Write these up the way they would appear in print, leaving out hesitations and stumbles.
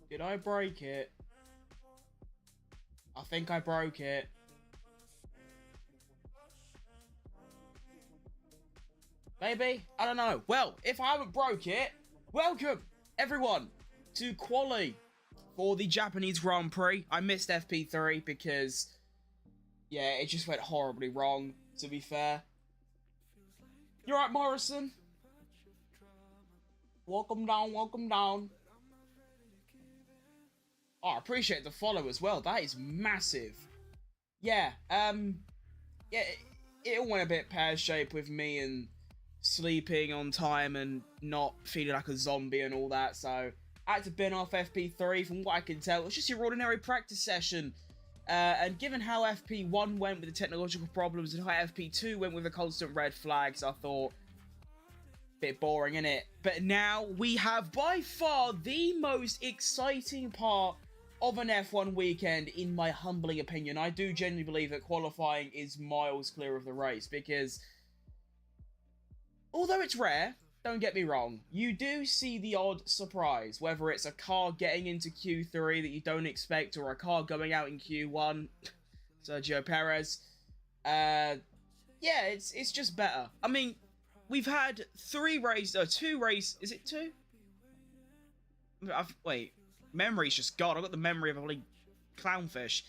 Did I break it? I think I broke it. Maybe? I don't know. Well, if I haven't broke it, welcome, everyone, to Quali for the Japanese Grand Prix. I missed FP3 because, yeah, it just went horribly wrong, to be fair. You're right, Morrison. Welcome down, welcome down. Oh, I appreciate the follow as well. That is massive. Yeah, yeah, it all went a bit pear-shaped with me and sleeping on time and not feeling like a zombie and all that, so I had to bin off FP3. From what I can tell, it was just your ordinary practice session. And given how FP1 went with the technological problems and how FP2 went with the constant red flags, I thought, bit boring, innit? But now we have by far the most exciting part of an F1 weekend, in my humbling opinion. I do genuinely believe that qualifying is miles clear of the race, because although it's rare, don't get me wrong, you do see the odd surprise, whether it's a car getting into Q3 that you don't expect, or a car going out in Q1, Sergio Perez. Yeah, it's just better. I mean, we've had two races, is it two? Wait, memory's just gone. I've got the memory of a bloody clownfish.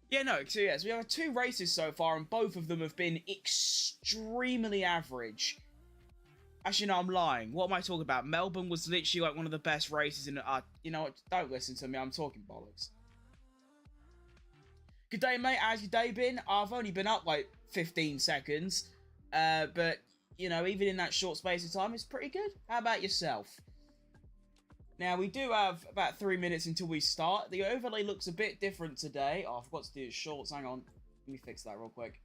Yeah, no, so yes, we have 2 races so far, and both of them have been extremely average. Actually, no, I'm lying. What am I talking about? Melbourne was literally like one of the best races in you know what? Don't listen to me. I'm talking bollocks. Good day, mate. How's your day been? I've only been up like 15 seconds. But, you know, even in that short space of time, it's pretty good. How about yourself? Now, we do have about 3 minutes until we start. The overlay looks a bit different today. Oh, I forgot to do shorts. Hang on. Let me fix that real quick.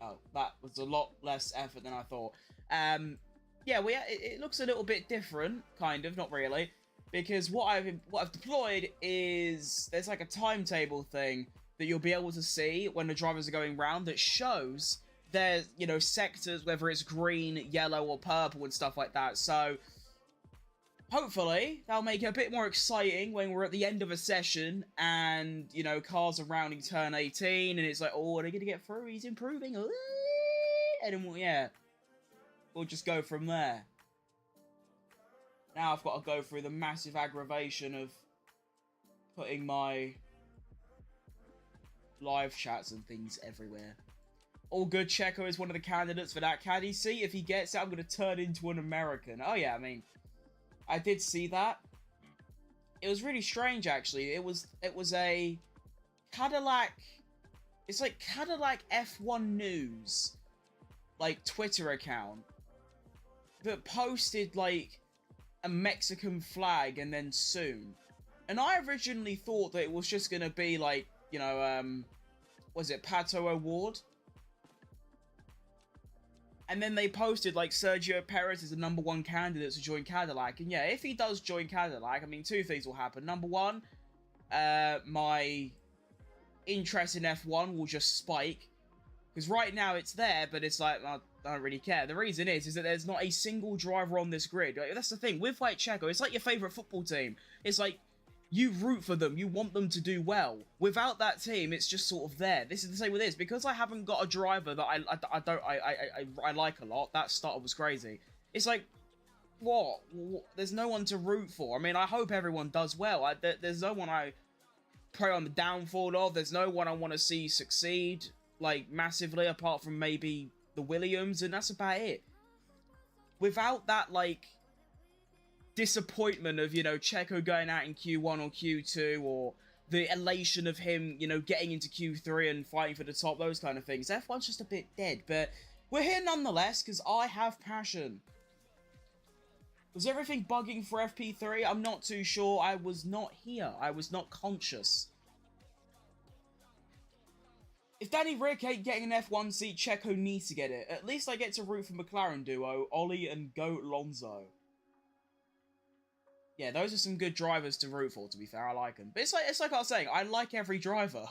Oh, that was a lot less effort than I thought. Yeah, it looks a little bit different, kind of, not really, because what I've deployed is there's like a timetable thing that you'll be able to see when the drivers are going round that shows their, you know, sectors, whether it's green, yellow, or purple and stuff like that. So hopefully that'll make it a bit more exciting when we're at the end of a session and, you know, cars are rounding turn 18 and it's like, oh, are they going to get through? He's improving. And then, yeah, we'll just go from there. Now I've got to go through the massive aggravation of putting my live chats and things everywhere. All good, Checo is one of the candidates for that caddy seat. If he gets it, I'm going to turn into an American. Oh yeah, I mean, I did see that. It was really strange, actually. It was a Cadillac. It's like Cadillac F1 News, like Twitter account, that posted like a Mexican flag and then soon. And I originally thought that it was just gonna be like, you know, was it Pato O'Ward? And then they posted, like, Sergio Perez is the #1 candidate to join Cadillac. And yeah, if he does join Cadillac, I mean, 2 things will happen. Number one, my interest in F1 will just spike. Because right now it's there, but it's like, I don't really care. The reason is that there's not a single driver on this grid. Like, that's the thing. With, like, Checo, it's like your favourite football team. It's like, you root for them. You want them to do well. Without that team, it's just sort of there. This is the same with this. Because I haven't got a driver that I like a lot, that starter was crazy. It's like, what? There's no one to root for. I mean, I hope everyone does well. There's no one I pray on the downfall of. There's no one I want to see succeed, like, massively, apart from maybe the Williams, and that's about it. Without that, like, disappointment of, you know, Checo going out in Q1 or Q2, or the elation of him, you know, getting into Q3 and fighting for the top, those kind of things. F1's just a bit dead, but we're here nonetheless, because I have passion. Was everything bugging for FP3? I'm not too sure. I was not here. I was not conscious. If Danny Rick ain't getting an F1 seat, Checo needs to get it. At least I get to root for McLaren duo, Ollie and Goat Lonzo. Yeah, those are some good drivers to root for, to be fair. I like them. But it's like I was saying, I like every driver.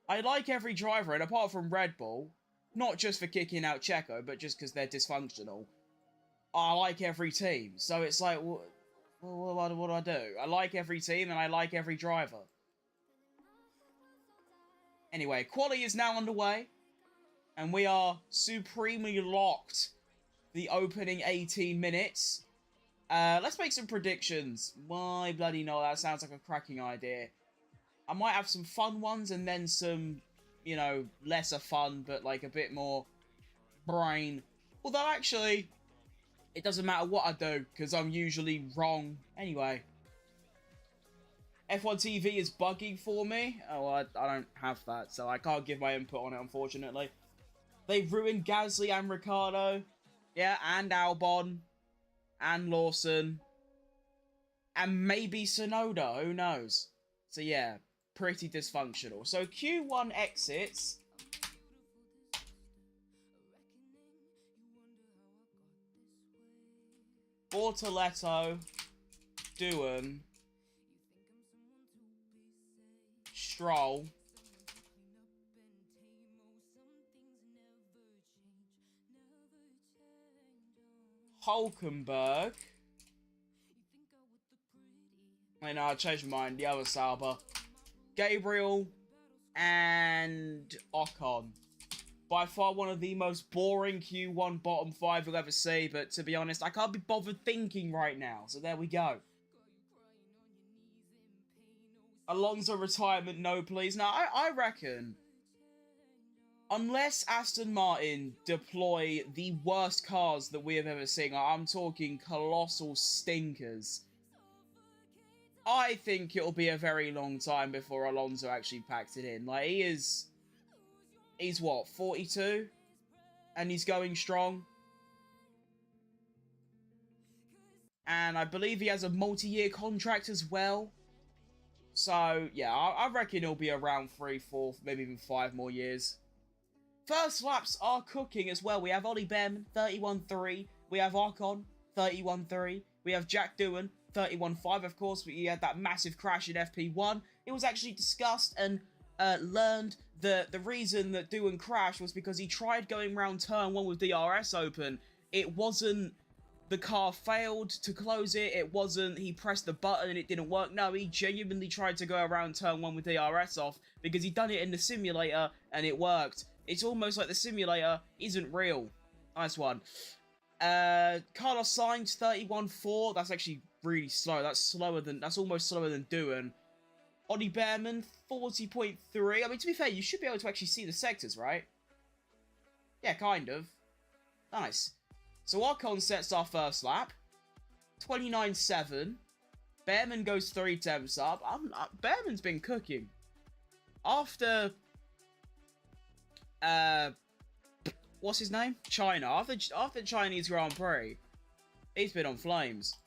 I like every driver, and apart from Red Bull, not just for kicking out Checo, but just because they're dysfunctional, I like every team. So it's like, what do I do? I like every team, and I like every driver. Anyway, quali is now underway, and we are supremely locked the opening 18 minutes. Let's make some predictions. My bloody no, that sounds like a cracking idea. I might have some fun ones and then some, you know, lesser fun, but like a bit more brain. Although actually, it doesn't matter what I do, because I'm usually wrong anyway. F1 TV is bugging for me. Oh, I don't have that, so I can't give my input on it, unfortunately. They've ruined Gasly and Ricciardo. Yeah, and Albon. And Lawson. And maybe Tsunoda, who knows? So yeah, pretty dysfunctional. So Q1 exits. Bortoletto. Doohan. Stroll. Hulkenberg. Wait, no, I changed my mind. The other Sauber. Gabriel. And Ocon. By far one of the most boring Q1 bottom 5 you'll ever see. But to be honest, I can't be bothered thinking right now. So there we go. Alonso retirement, no please. Now, I reckon, unless Aston Martin deploy the worst cars that we have ever seen, I'm talking colossal stinkers, I think it'll be a very long time before Alonso actually packs it in. Like, he's what, 42? And he's going strong. And I believe he has a multi-year contract as well. So, yeah, I reckon he'll be around 3, 4, maybe even 5 more years. First laps are cooking as well. We have Ollie Behrman, 31.3. We have Ocon, 31.3. We have Jack Doohan, 31.5. Of course, we had that massive crash in FP1. It was actually discussed and learned that the reason that Doohan crashed was because he tried going around turn 1 with DRS open. It wasn't the car failed to close it. It wasn't he pressed the button and it didn't work. No, he genuinely tried to go around turn 1 with DRS off because he'd done it in the simulator and it worked. It's almost like the simulator isn't real. Nice one. Carlos Sainz, 31.4. That's actually really slow. That's almost slower than Doohan. Ollie Behrman, 40.3. I mean, to be fair, you should be able to actually see the sectors, right? Yeah, kind of. Nice. So Ocon sets our first lap. 29.7. Behrman goes 3 temps up. Behrman's been cooking. After... what's his name? China. After Chinese Grand Prix, he's been on flames.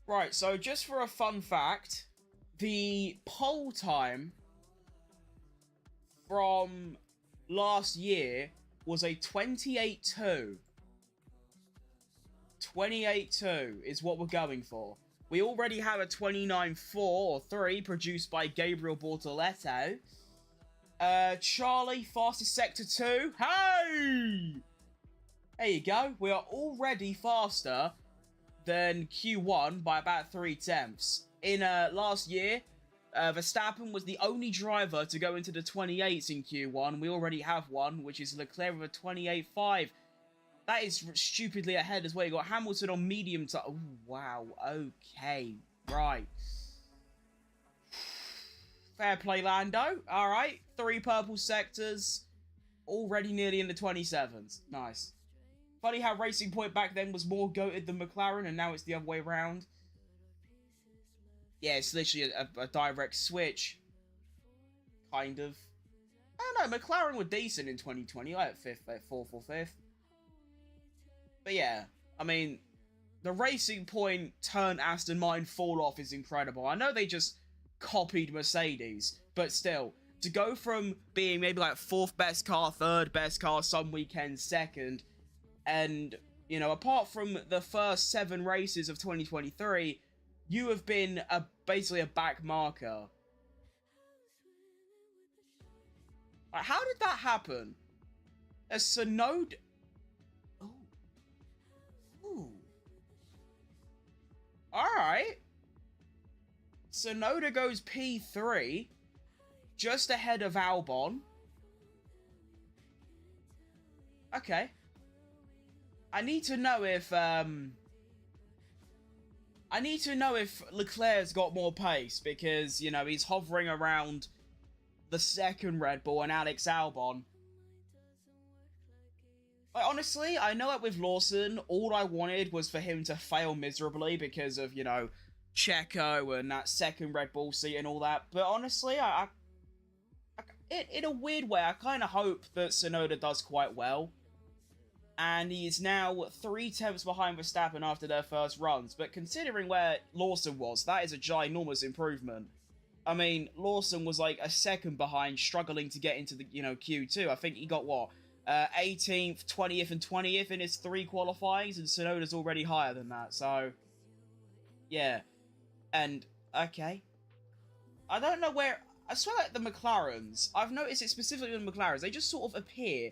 Right, so just for a fun fact, the pole time from last year was a 28.2. 28.2 is what we're going for. We already have a 29.4 or 3 produced by Gabriel Bortoletto. Charlie, fastest sector 2. Hey! There you go. We are already faster than Q1 by about 3 tenths. In last year, Verstappen was the only driver to go into the 28s in Q1. We already have one, which is Leclerc with a 28.5. That is stupidly ahead as well. You got Hamilton on medium time. Oh, wow. Okay. Right. Fair play, Lando. All right. 3 purple sectors. Already nearly in the 27s. Nice. Funny how Racing Point back then was more goated than McLaren, and now it's the other way around. Yeah, it's literally a direct switch. Kind of. I don't know, McLaren were decent in 2020, like 4th or 5th. But yeah, I mean, the Racing Point turn Aston Martin fall off is incredible. I know they just copied Mercedes, but still, to go from being maybe like 4th best car, 3rd best car, some weekends 2nd, and, you know, apart from the first 7 races of 2023, you have been basically a back marker. Like, how did that happen? A Sonoda... Ooh. Ooh. Alright. Sonoda goes P3, just ahead of Albon. Okay. I need to know if Leclerc's got more pace, because, you know, he's hovering around the 2nd Red Bull and Alex Albon. Like, honestly, I know that with Lawson, all I wanted was for him to fail miserably because of, you know, Checo and that 2nd Red Bull seat and all that. But honestly, in a weird way, I kind of hope that Tsunoda does quite well. And he is now 3 tenths behind Verstappen after their first runs. But considering where Lawson was, that is a ginormous improvement. I mean, Lawson was like a 2nd behind, struggling to get into the, you know, Q2. I think he got, what, 18th, 20th, and 20th in his 3 qualifyings, and Tsunoda's already higher than that. So, yeah. And, okay. I don't know where... I swear, like, the McLarens, I've noticed it specifically with the McLarens, they just sort of appear.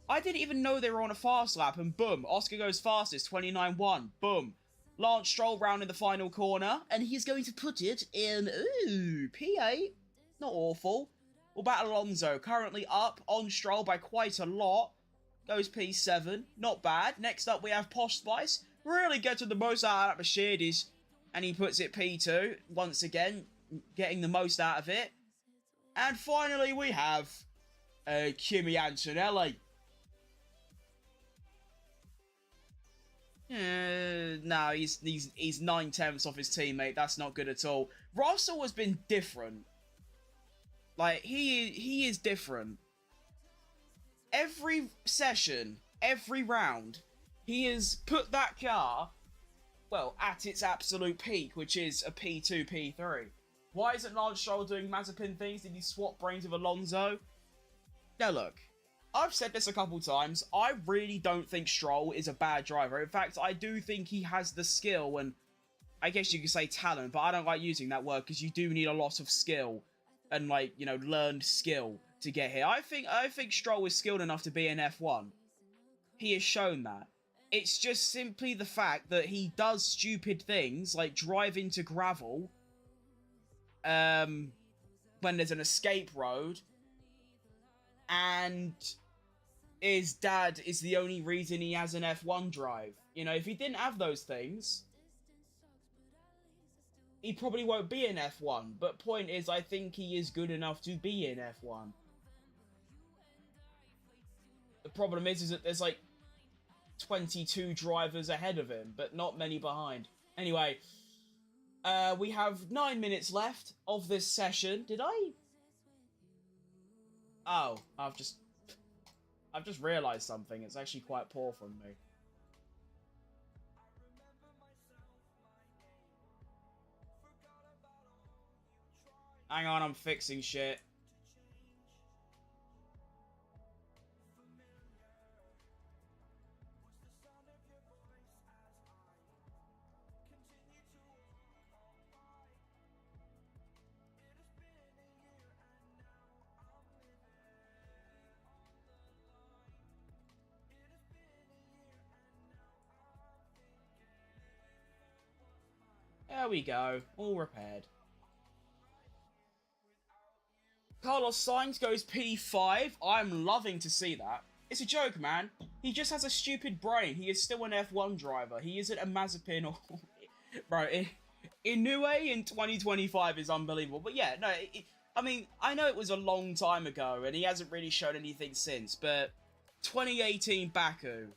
I didn't even know they were on a fast lap, and boom, Oscar goes fastest, 29.1, boom. Lance Stroll round in the final corner, and he's going to put it in, ooh, P8. Not awful. What about Alonso? Currently up on Stroll by quite a lot. Goes P7, not bad. Next up we have Posh Spice, really getting the most out of that Mercedes, and he puts it P2, once again, getting the most out of it. And finally we have Kimi Antonelli. No, he's 9 tenths off his teammate. That's not good at all. Russell has been different. Like, he is different. Every session, every round, he has put that car, well, at its absolute peak, which is a P2, P3. Why isn't Lance Stroll doing Mazepin things? Did he swap brains with Alonso? Now look, I've said this a couple times, I really don't think Stroll is a bad driver. In fact, I do think he has the skill, and I guess you could say talent, but I don't like using that word because you do need a lot of skill and, like, you know, learned skill to get here. I think Stroll is skilled enough to be in F1. He has shown that. It's just simply the fact that he does stupid things like drive into gravel when there's an escape road, and his dad is the only reason he has an F1 drive. You know, if he didn't have those things, he probably won't be in F1. But point is, I think he is good enough to be in F1. The problem is that there's like 22 drivers ahead of him, but not many behind. Anyway, we have 9 minutes left of this session. Did I? Oh, I've just realised something. It's actually quite poor from me. Hang on, I'm fixing shit. There we go, all repaired. Carlos Sainz goes P5. I'm loving to see that. It's a joke, man. He just has a stupid brain. He is still an F1 driver. He isn't a Mazepin or... Bro, Inoue in 2025 is unbelievable. But yeah, no, I mean, I know it was a long time ago, and he hasn't really shown anything since, but 2018 Baku,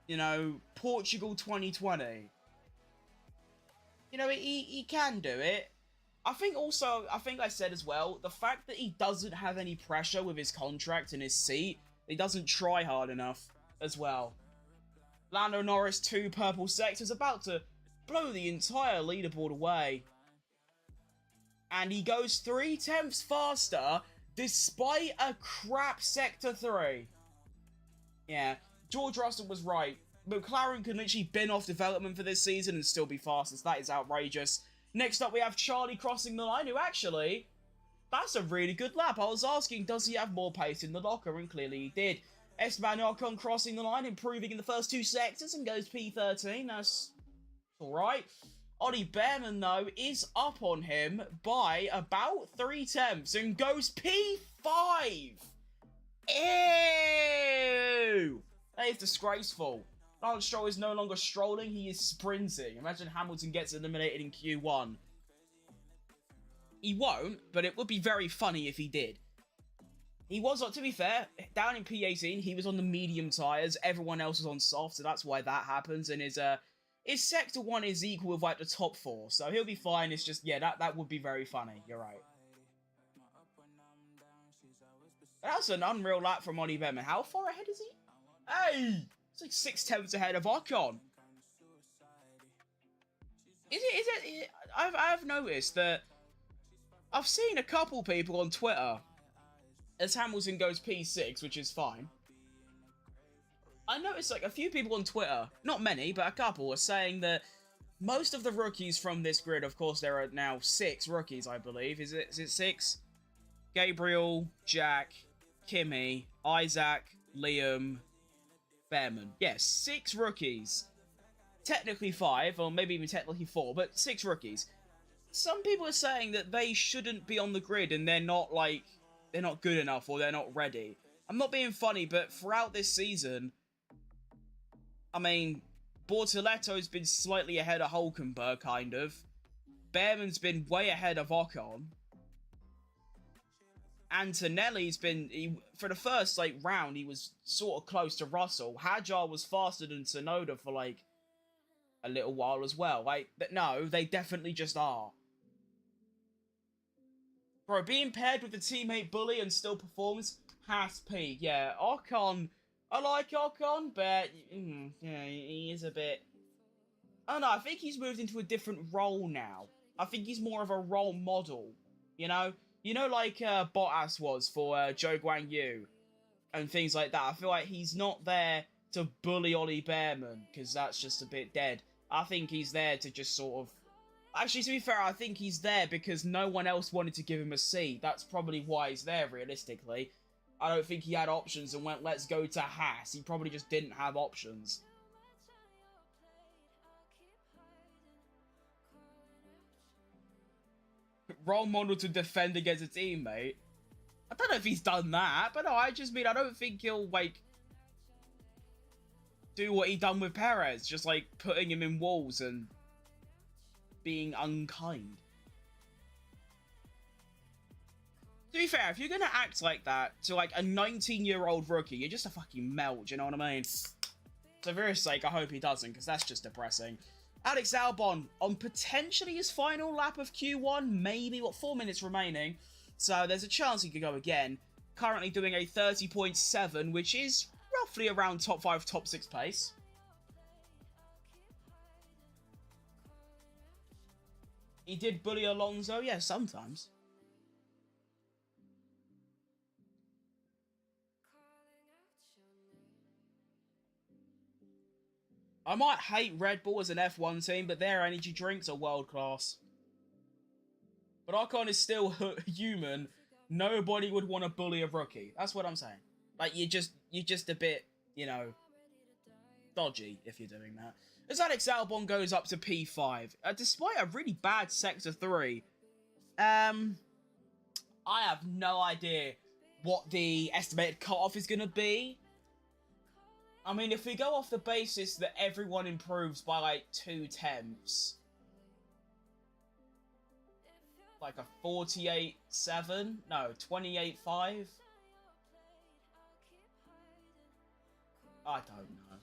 you know, Portugal 2020, you know, he can do it. I think I said as well, the fact that he doesn't have any pressure with his contract and his seat, he doesn't try hard enough as well. Lando Norris 2 purple sectors, about to blow the entire leaderboard away. And he goes 0.3 faster despite a crap Sector 3. Yeah, George Russell was right. McLaren could literally bin off development for this season and still be fastest. That is outrageous. Next up, we have Charlie crossing the line, who actually, that's a really good lap. I was asking, does he have more pace in the locker? And clearly he did. Esteban Ocon crossing the line, improving in the first 2 sectors and goes P13. That's alright. Ollie Behrman, though, is up on him by about 0.3 and goes P5. Ew! That is disgraceful. Lance Stroll is no longer strolling, he is sprinting. Imagine Hamilton gets eliminated in Q1. He won't, but it would be very funny if he did. He was, to be fair, down in P18, he was on the medium tyres, everyone else was on soft, so that's why that happens, and his Sector 1 is equal with, like, the top 4, so he'll be fine. It's just, yeah, that would be very funny. You're right. That's an unreal lap from Ollie Behrman. How far ahead is he? Hey! It's like 0.6 ahead of Ocon. I've noticed that I've seen a couple people on Twitter as Hamilton goes P6, which is fine. I noticed like a few people on Twitter, not many, but a couple, are saying that most of the rookies from this grid, of course there are now 6 rookies, I believe. Is it 6? Gabriel, Jack, Kimi, Isaac, Liam, Behrman. Yes, 6 rookies. Technically 5, or maybe even technically 4, but 6 rookies. Some people are saying that they shouldn't be on the grid and they're not good enough or they're not ready. I'm not being funny, but throughout this season, I mean, Bortoletto's been slightly ahead of Hulkenberg, kind of. Behrman's been way ahead of Ocon. Antonelli's been, for the first, like, round, he was sort of close to Russell. Hadjar was faster than Tsunoda for, like, a little while as well. Like, but no, they definitely just are. Bro, being paired with a teammate bully and still performs has peak. Yeah, Ocon, I like Ocon, but yeah, he is a bit... I don't know, I think he's moved into a different role now. I think he's more of a role model, you know? You know, like Bottas was for Zhou Guanyu and things like that. I feel like he's not there to bully Ollie Behrman, because that's just a bit dead. I think he's there to just sort of... Actually, to be fair, I think he's there because no one else wanted to give him a seat. That's probably why he's there, realistically. I don't think he had options and went, let's go to Haas. He probably just didn't have options. Role model to defend against a teammate. I don't know if he's done that, but no, I just mean I don't think he'll, like, do what he done with Perez. Just, like, putting him in walls and being unkind. To be fair, if you're gonna act like that to, like, a 19-year-old rookie, you're just a fucking melt, you know what I mean? So for his sake, I hope he doesn't, because that's just depressing. Alex Albon on potentially his final lap of Q1, maybe, 4 minutes remaining. So there's a chance he could go again. Currently doing a 30.7, which is roughly around top 5, top 6 pace. He did bully Alonso, yeah, sometimes. I might hate Red Bull as an F1 team, but their energy drinks are world class. But Ocon is still human. Nobody would want to bully a rookie. That's what I'm saying. Like, you're just a bit, you know, dodgy if you're doing that. As Alex Albon goes up to P5, despite a really bad Sector 3, I have no idea what the estimated cutoff is going to be. I mean, if we go off the basis that everyone improves by, like, 0.2, like a 48.7? No, 28.5? I don't know.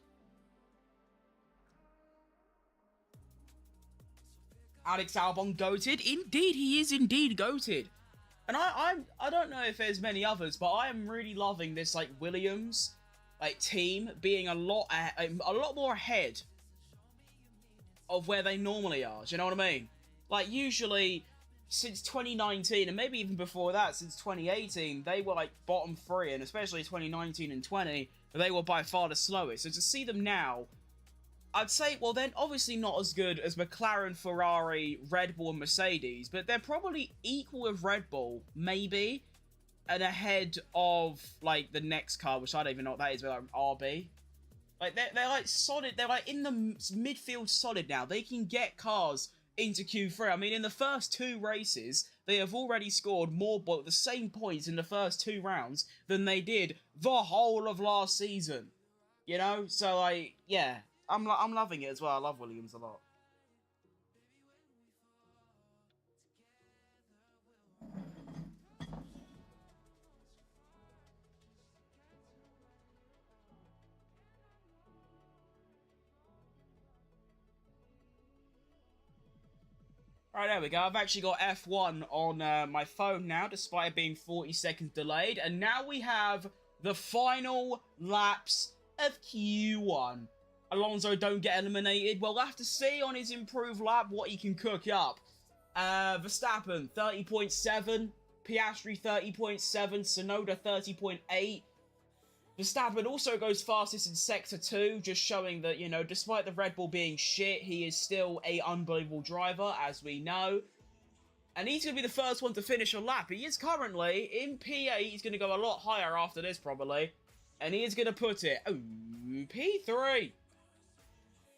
Alex Albon goated? Indeed, he is indeed goated. And I don't know if there's many others, but I am really loving this, like, Williams like team being a lot more ahead of where they normally are. Do you know what I mean? Like, usually since 2019, and maybe even before that, since 2018, they were like bottom 3, and especially 2019 and 20, they were by far the slowest. So to see them now, I'd say, well, they're obviously not as good as McLaren, Ferrari, Red Bull, and Mercedes, but they're probably equal with Red Bull, maybe, and ahead of, like, the next car, which I don't even know what that is, but like RB. Like, they're like solid, they're like in the midfield solid now. They can get cars into Q3. I mean, in the first 2 races, they have already scored the same points in the first 2 rounds than they did the whole of last season. You know? So, like, yeah. I'm loving it as well. I love Williams a lot. Right, there we go. I've actually got F1 on my phone now, despite it being 40 seconds delayed. And now we have the final laps of Q1. Alonso don't get eliminated. Well, we'll have to see on his improved lap what he can cook up. Verstappen, 30.7. Piastri, 30.7. Tsunoda, 30.8. Verstappen also goes fastest in Sector 2, just showing that, you know, despite the Red Bull being shit, he is still an unbelievable driver, as we know. And he's going to be the first one to finish a lap. He is currently in P8. He's going to go a lot higher after this, probably. And he is going to put it, oh, P3.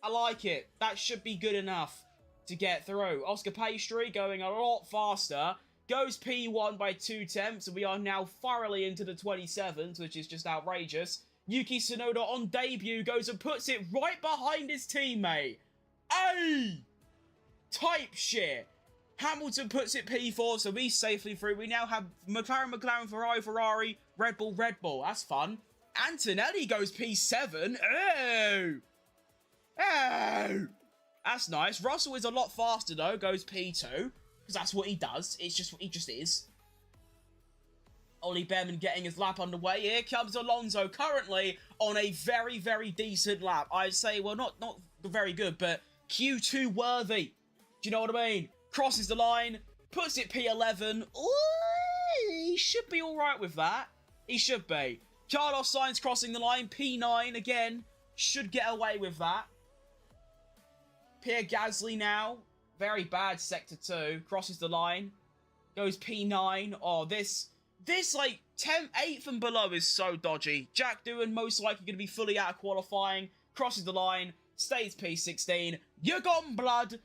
I like it. That should be good enough to get through. Oscar Piastri going a lot faster. Goes P1 by 2 tenths. And we are now thoroughly into the 27s, which is just outrageous. Yuki Tsunoda on debut goes and puts it right behind his teammate. Hey! Type shit. Hamilton puts it P4, so he's safely through. We now have McLaren, Ferrari, Red Bull. That's fun. Antonelli goes P7. Oh! Oh! That's nice. Russell is a lot faster, though. Goes P2. Because that's what he does. It's just what he just is. Ollie Behrman getting his lap underway. Here comes Alonso, currently on a very, very decent lap. I'd say, well, not very good, but Q2 worthy. Do you know what I mean? Crosses the line, puts it P11. Ooh, he should be alright with that. He should be. Carlos Sainz crossing the line, P9 again. Should get away with that. Pierre Gasly now. Very bad Sector 2. Crosses the line. Goes P9. Oh, this like, 10th, 8th and below is so dodgy. Jack Doohan most likely going to be fully out of qualifying. Crosses the line. Stays P16. You're gone, blood.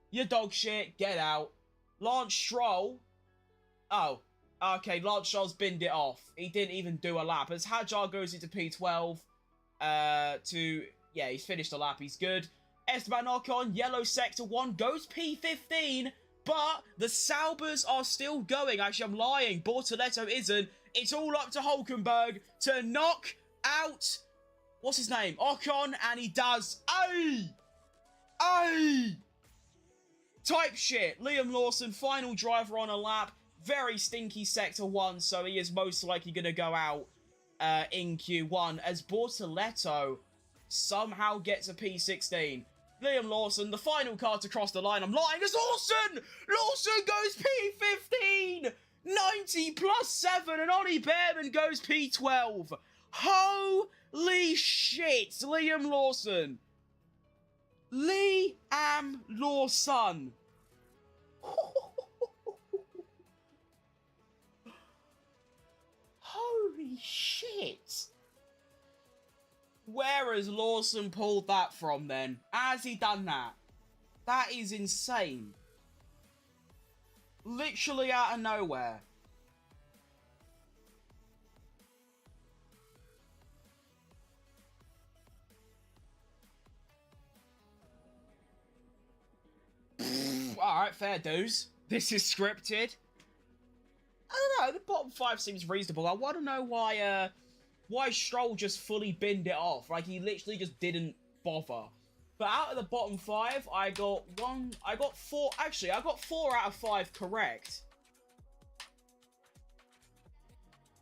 You're dog shit. Get out. Lance Stroll. Oh. Okay, Lance Stroll's binned it off. He didn't even do a lap. As Hadjar goes into P12. Yeah, he's finished the lap. He's good. Esteban Ocon, yellow Sector 1, goes P15, but the Saubers are still going. Actually, I'm lying. Bortoletto isn't. It's all up to Hulkenberg to knock out, what's his name? Ocon, and he does. Ay! Ay! Type shit. Liam Lawson, final driver on a lap. Very stinky Sector 1, so he is most likely going to go out in Q1 as Bortoletto somehow gets a P16. Liam Lawson, the final car to cross the line. I'm lying. It's Lawson! Lawson goes P15! 90 plus 7, and Ollie Behrman goes P12. Holy shit, Liam Lawson. Liam Lawson. Holy shit. Where has Lawson pulled that from then? Has he done that? That is insane. Literally out of nowhere. Alright, fair dues. This is scripted. I don't know, the bottom 5 seems reasonable. I want to know why Stroll just fully binned it off. Like, he literally just didn't bother. But out of the bottom 5, I got 4 out of 5 correct.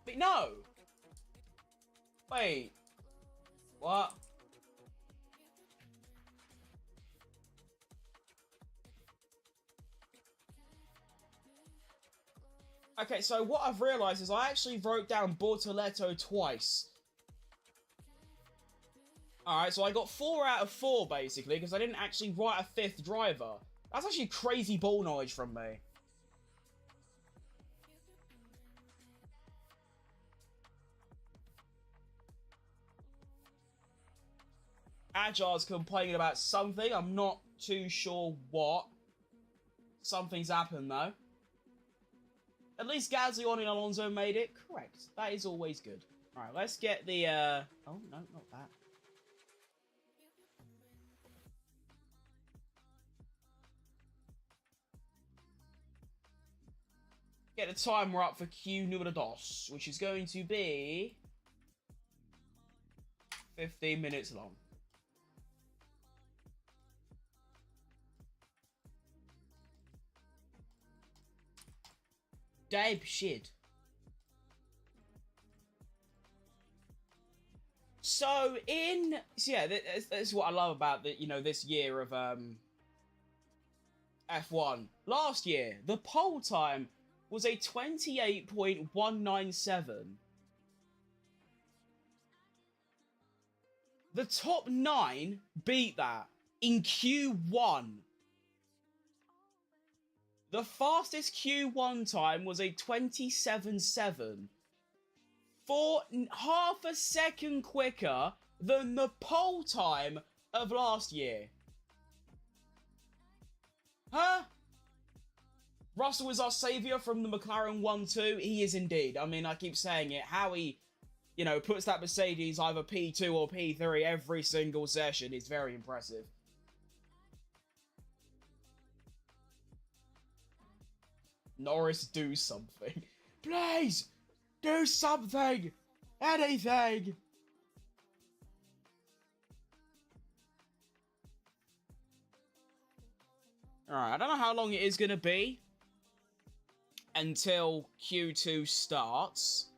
But no. Wait. What? Okay, so what I've realised is I actually wrote down Bortoletto twice. Alright, so I got 4 out of 4, basically, because I didn't actually write a 5th driver. That's actually crazy ball knowledge from me. Agile's complaining about something. I'm not too sure what. Something's happened, though. At least Gasly and Alonso made it. Correct. That is always good. Alright, let's get the, Oh, no, not that. Get the timer up for Q numero dos, which is going to be 15 minutes long. Dab shit. So yeah, this is what I love about this year of F1. Last year, the pole time was a 28.197. The top 9 beat that in Q1. The fastest Q1 time was a 27.7. For half a second quicker than the pole time of last year. Huh? Russell is our saviour from the McLaren 1-2. He is indeed. I mean, I keep saying it. How he, puts that Mercedes either P2 or P3 every single session is very impressive. Norris, do something. Please! Do something! Anything! Alright, I don't know how long it is going to be until Q2 starts.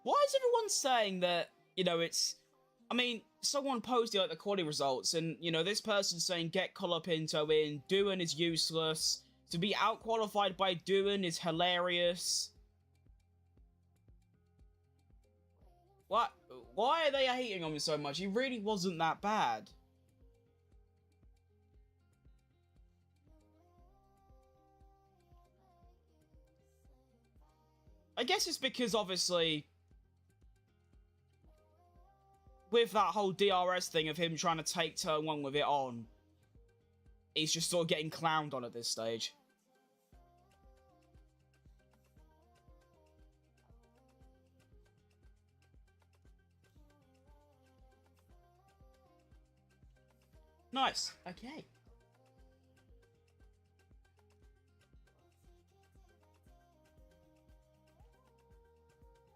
Why is everyone saying that, it's... I mean, someone posted, the quality results, and, this person's saying, get Colapinto in, Doohan is useless, to be outqualified by Doohan is hilarious. What? Why are they hating on him so much? He really wasn't that bad. I guess it's because, obviously, with that whole DRS thing of him trying to take turn 1 with it on, he's just sort of getting clowned on at this stage. Nice. Okay.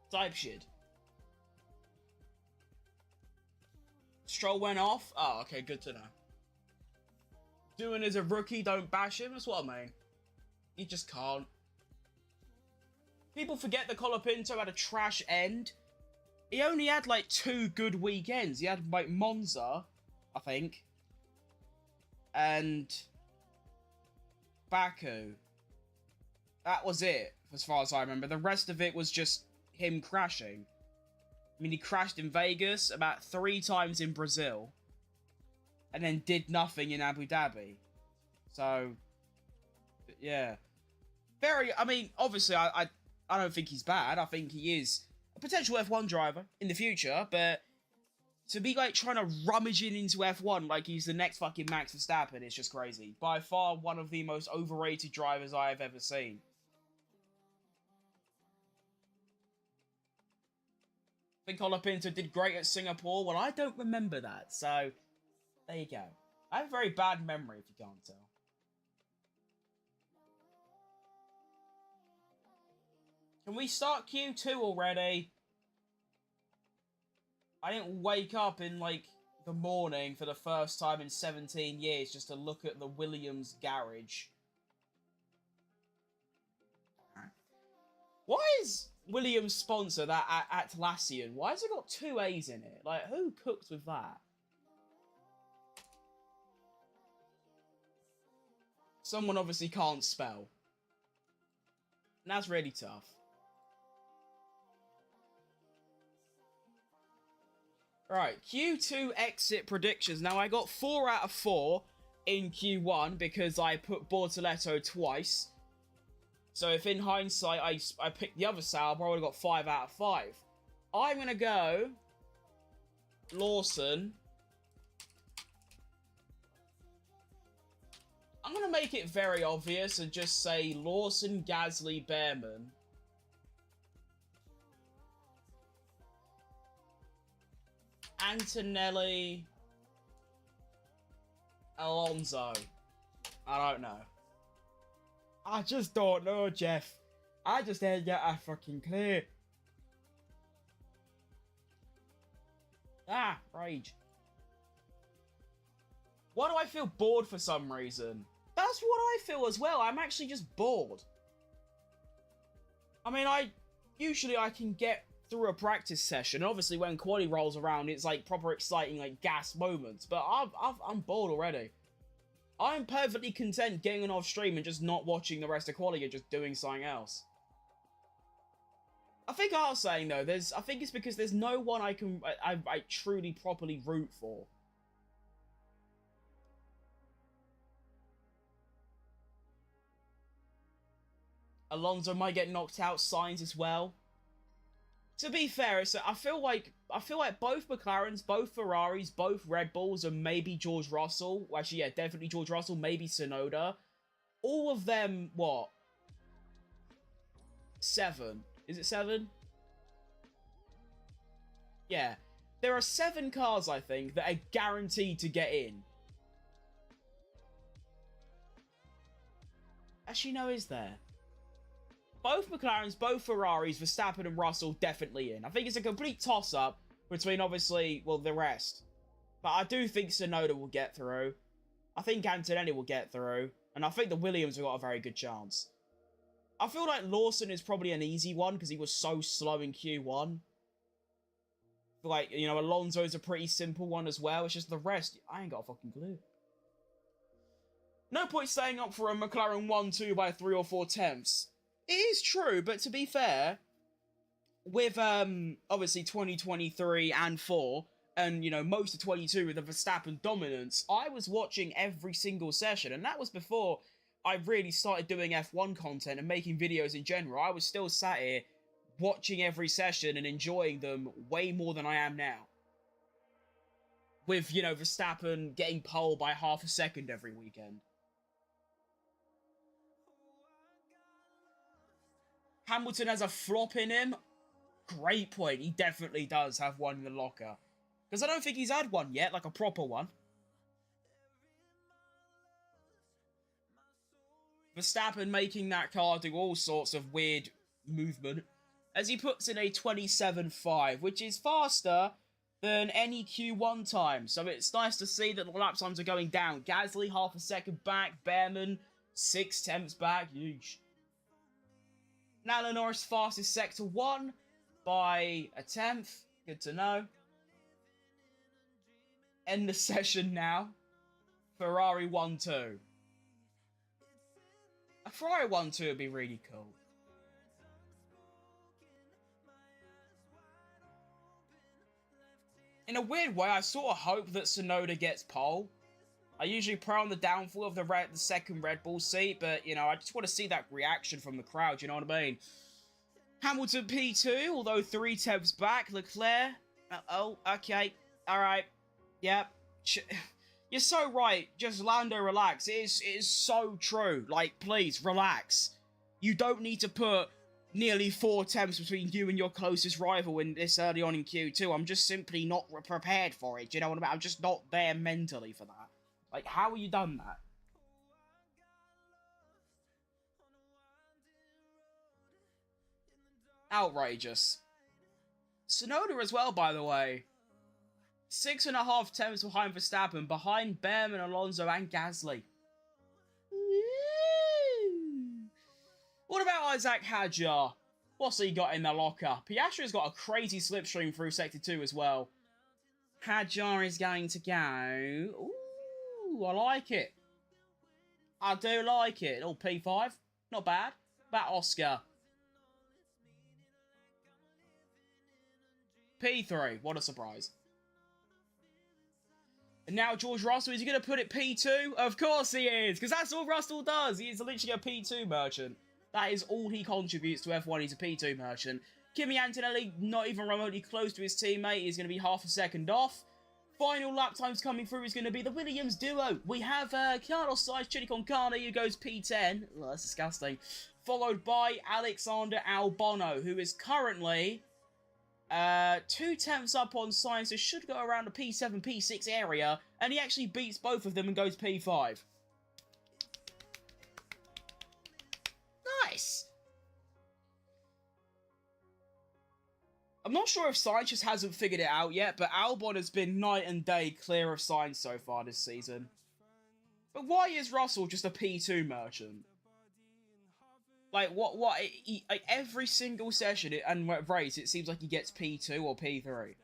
Type shit. Stroll went off? Oh, okay, good to know. Doohan is a rookie, don't bash him, that's what I mean. He just can't. People forget that Colapinto had a trash end. He only had, 2 good weekends. He had, Monza, I think. And Baku. That was it, as far as I remember. The rest of it was just him crashing. I mean, he crashed in Vegas, about 3 times in Brazil, and then did nothing in Abu Dhabi. So, yeah. I mean, obviously, I don't think he's bad. I think he is a potential F1 driver in the future, but to be, trying to rummage into F1 like he's the next fucking Max Verstappen is just crazy. By far, one of the most overrated drivers I have ever seen. I think Colapinto did great at Singapore. Well, I don't remember that, so there you go. I have a very bad memory, if you can't tell. Can we start Q2 already? I didn't wake up in, the morning for the first time in 17 years just to look at the Williams garage. Alright. Why is Williams' sponsor that Atlassian? Why has it got 2 A's in it? Like, who cooked with that? Someone obviously can't spell. And that's really tough. Right, Q2 exit predictions. Now, I got 4 out of 4 in Q1 because I put Bortoletto twice. So if in hindsight I picked the other sale, I probably got 5 out of 5. I'm going to go Lawson. I'm going to make it very obvious and just say Lawson, Gasly, Behrman. Antonelli, Alonso. I don't know. I just don't know, Jeff. I just ain't get a fucking clear. Ah, rage. Why do I feel bored for some reason? That's what I feel as well. I'm actually just bored. I mean, usually I can get through a practice session. Obviously, when quali rolls around, it's like proper exciting, like gas moments. But I'm bored already. I'm perfectly content getting on off stream and just not watching the rest of quali and just doing something else. I think I was saying though, I think it's because there's no one I truly properly root for. Alonso might get knocked out, Sainz as well. To be fair, I feel like both McLarens, both Ferraris, both Red Bulls, and maybe George Russell. Well, actually, yeah, definitely George Russell, maybe Tsunoda. All of them, what? 7. Is it 7? Yeah. There are 7 cars, I think, that are guaranteed to get in. Actually, no, is there? Both McLarens, both Ferraris, Verstappen and Russell definitely in. I think it's a complete toss-up between, obviously, well, the rest. But I do think Tsunoda will get through. I think Antonelli will get through. And I think the Williams have got a very good chance. I feel like Lawson is probably an easy one because he was so slow in Q1. I feel like, you know, Alonso is a pretty simple one as well. It's just the rest, I ain't got a fucking clue. No point staying up for a McLaren 1-2 by 3 or 4 tenths. It is true, but to be fair, with, obviously 2023 and 4, and, you know, most of 22 with the Verstappen dominance, I was watching every single session, and that was before I really started doing F1 content and making videos in general. I was still sat here watching every session and enjoying them way more than I am now. With, you know, Verstappen getting pole by half a second every weekend. Hamilton has a flop in him. Great point. He definitely does have one in the locker. Because I don't think he's had one yet, like a proper one. Verstappen making that car do all sorts of weird movement. As he puts in a 27.5, which is faster than any Q1 time. So it's nice to see that the lap times are going down. Gasly, half a second back. Behrman, 6 tenths back. Huge. Now Norris fastest sector 1 by a tenth. Good to know. End the session now. Ferrari 1-2. A Ferrari 1-2 would be really cool. In a weird way, I sort of hope that Tsunoda gets pole. I usually pray on the downfall of the second Red Bull seat, but, you know, I just want to see that reaction from the crowd, you know what I mean? Hamilton P2, although 3 tenths back. Leclerc, oh, okay, alright, yep. You're so right, just Lando, relax. It is so true, like, please, relax. You don't need to put nearly 4 tenths between you and your closest rival in this early on in Q2. I'm just simply not prepared for it, do you know what I mean? I'm just not there mentally for that. Like, how have you done that? Outrageous. Tsunoda as well, by the way. 6.5 tenths behind Verstappen, behind Behrman, Alonso, and Gasly. What about Isaac Hadjar? What's he got in the locker? Piastri's got a crazy slipstream through Sector 2 as well. Hadjar is going to go... Ooh, I like it. I do like it. Oh, P5. Not bad. That Oscar. P3. What a surprise. And now George Russell, is he going to put it P2? Of course he is, because that's all Russell does. He is literally a P2 merchant. That is all he contributes to F1. He's a P2 merchant. Kimi Antonelli, not even remotely close to his teammate. He's going to be half a second off. Final lap times coming through is going to be the Williams duo. We have Carlos Sainz, Chidi Concana, who goes P10. Oh, that's disgusting. Followed by Alexander Albon, who is currently 2/10 up on Sainz. So should go around the P7, P6 area. And he actually beats both of them and goes P5. Nice. I'm not sure if Sainz just hasn't figured it out yet, but Albon has been night and day clear of Sainz so far this season. But why is Russell just a P2 merchant? Like, like, every single session and race, it seems like he gets P2 or P3.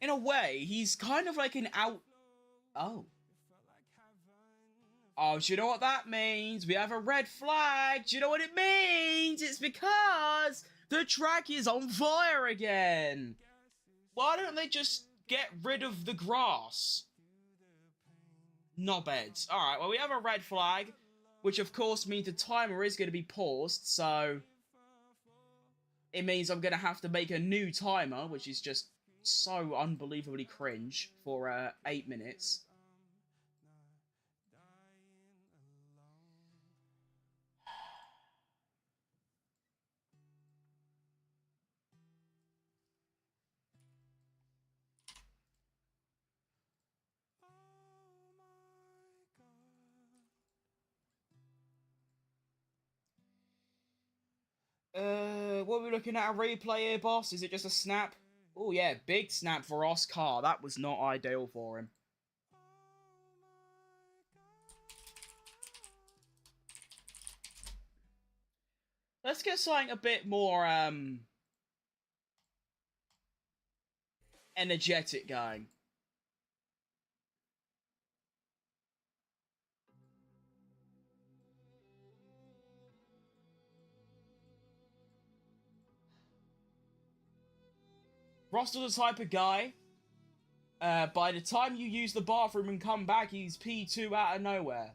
In a way, he's kind of like an out... Oh. Oh, do you know what that means? We have a red flag. Do you know what it means? It's because the track is on fire again. Why don't they just get rid of the grass? Knobheads. Alright, well, we have a red flag, which of course means the timer is going to be paused, so it means I'm going to have to make a new timer, which is just so unbelievably cringe, for 8 minutes. What are we looking at? A replay here, boss? Is it just a snap? Oh, yeah, big snap for Oscar. That was not ideal for him. Let's get something a bit more, energetic going. Russell's the type of guy, by the time you use the bathroom and come back, he's P2 out of nowhere.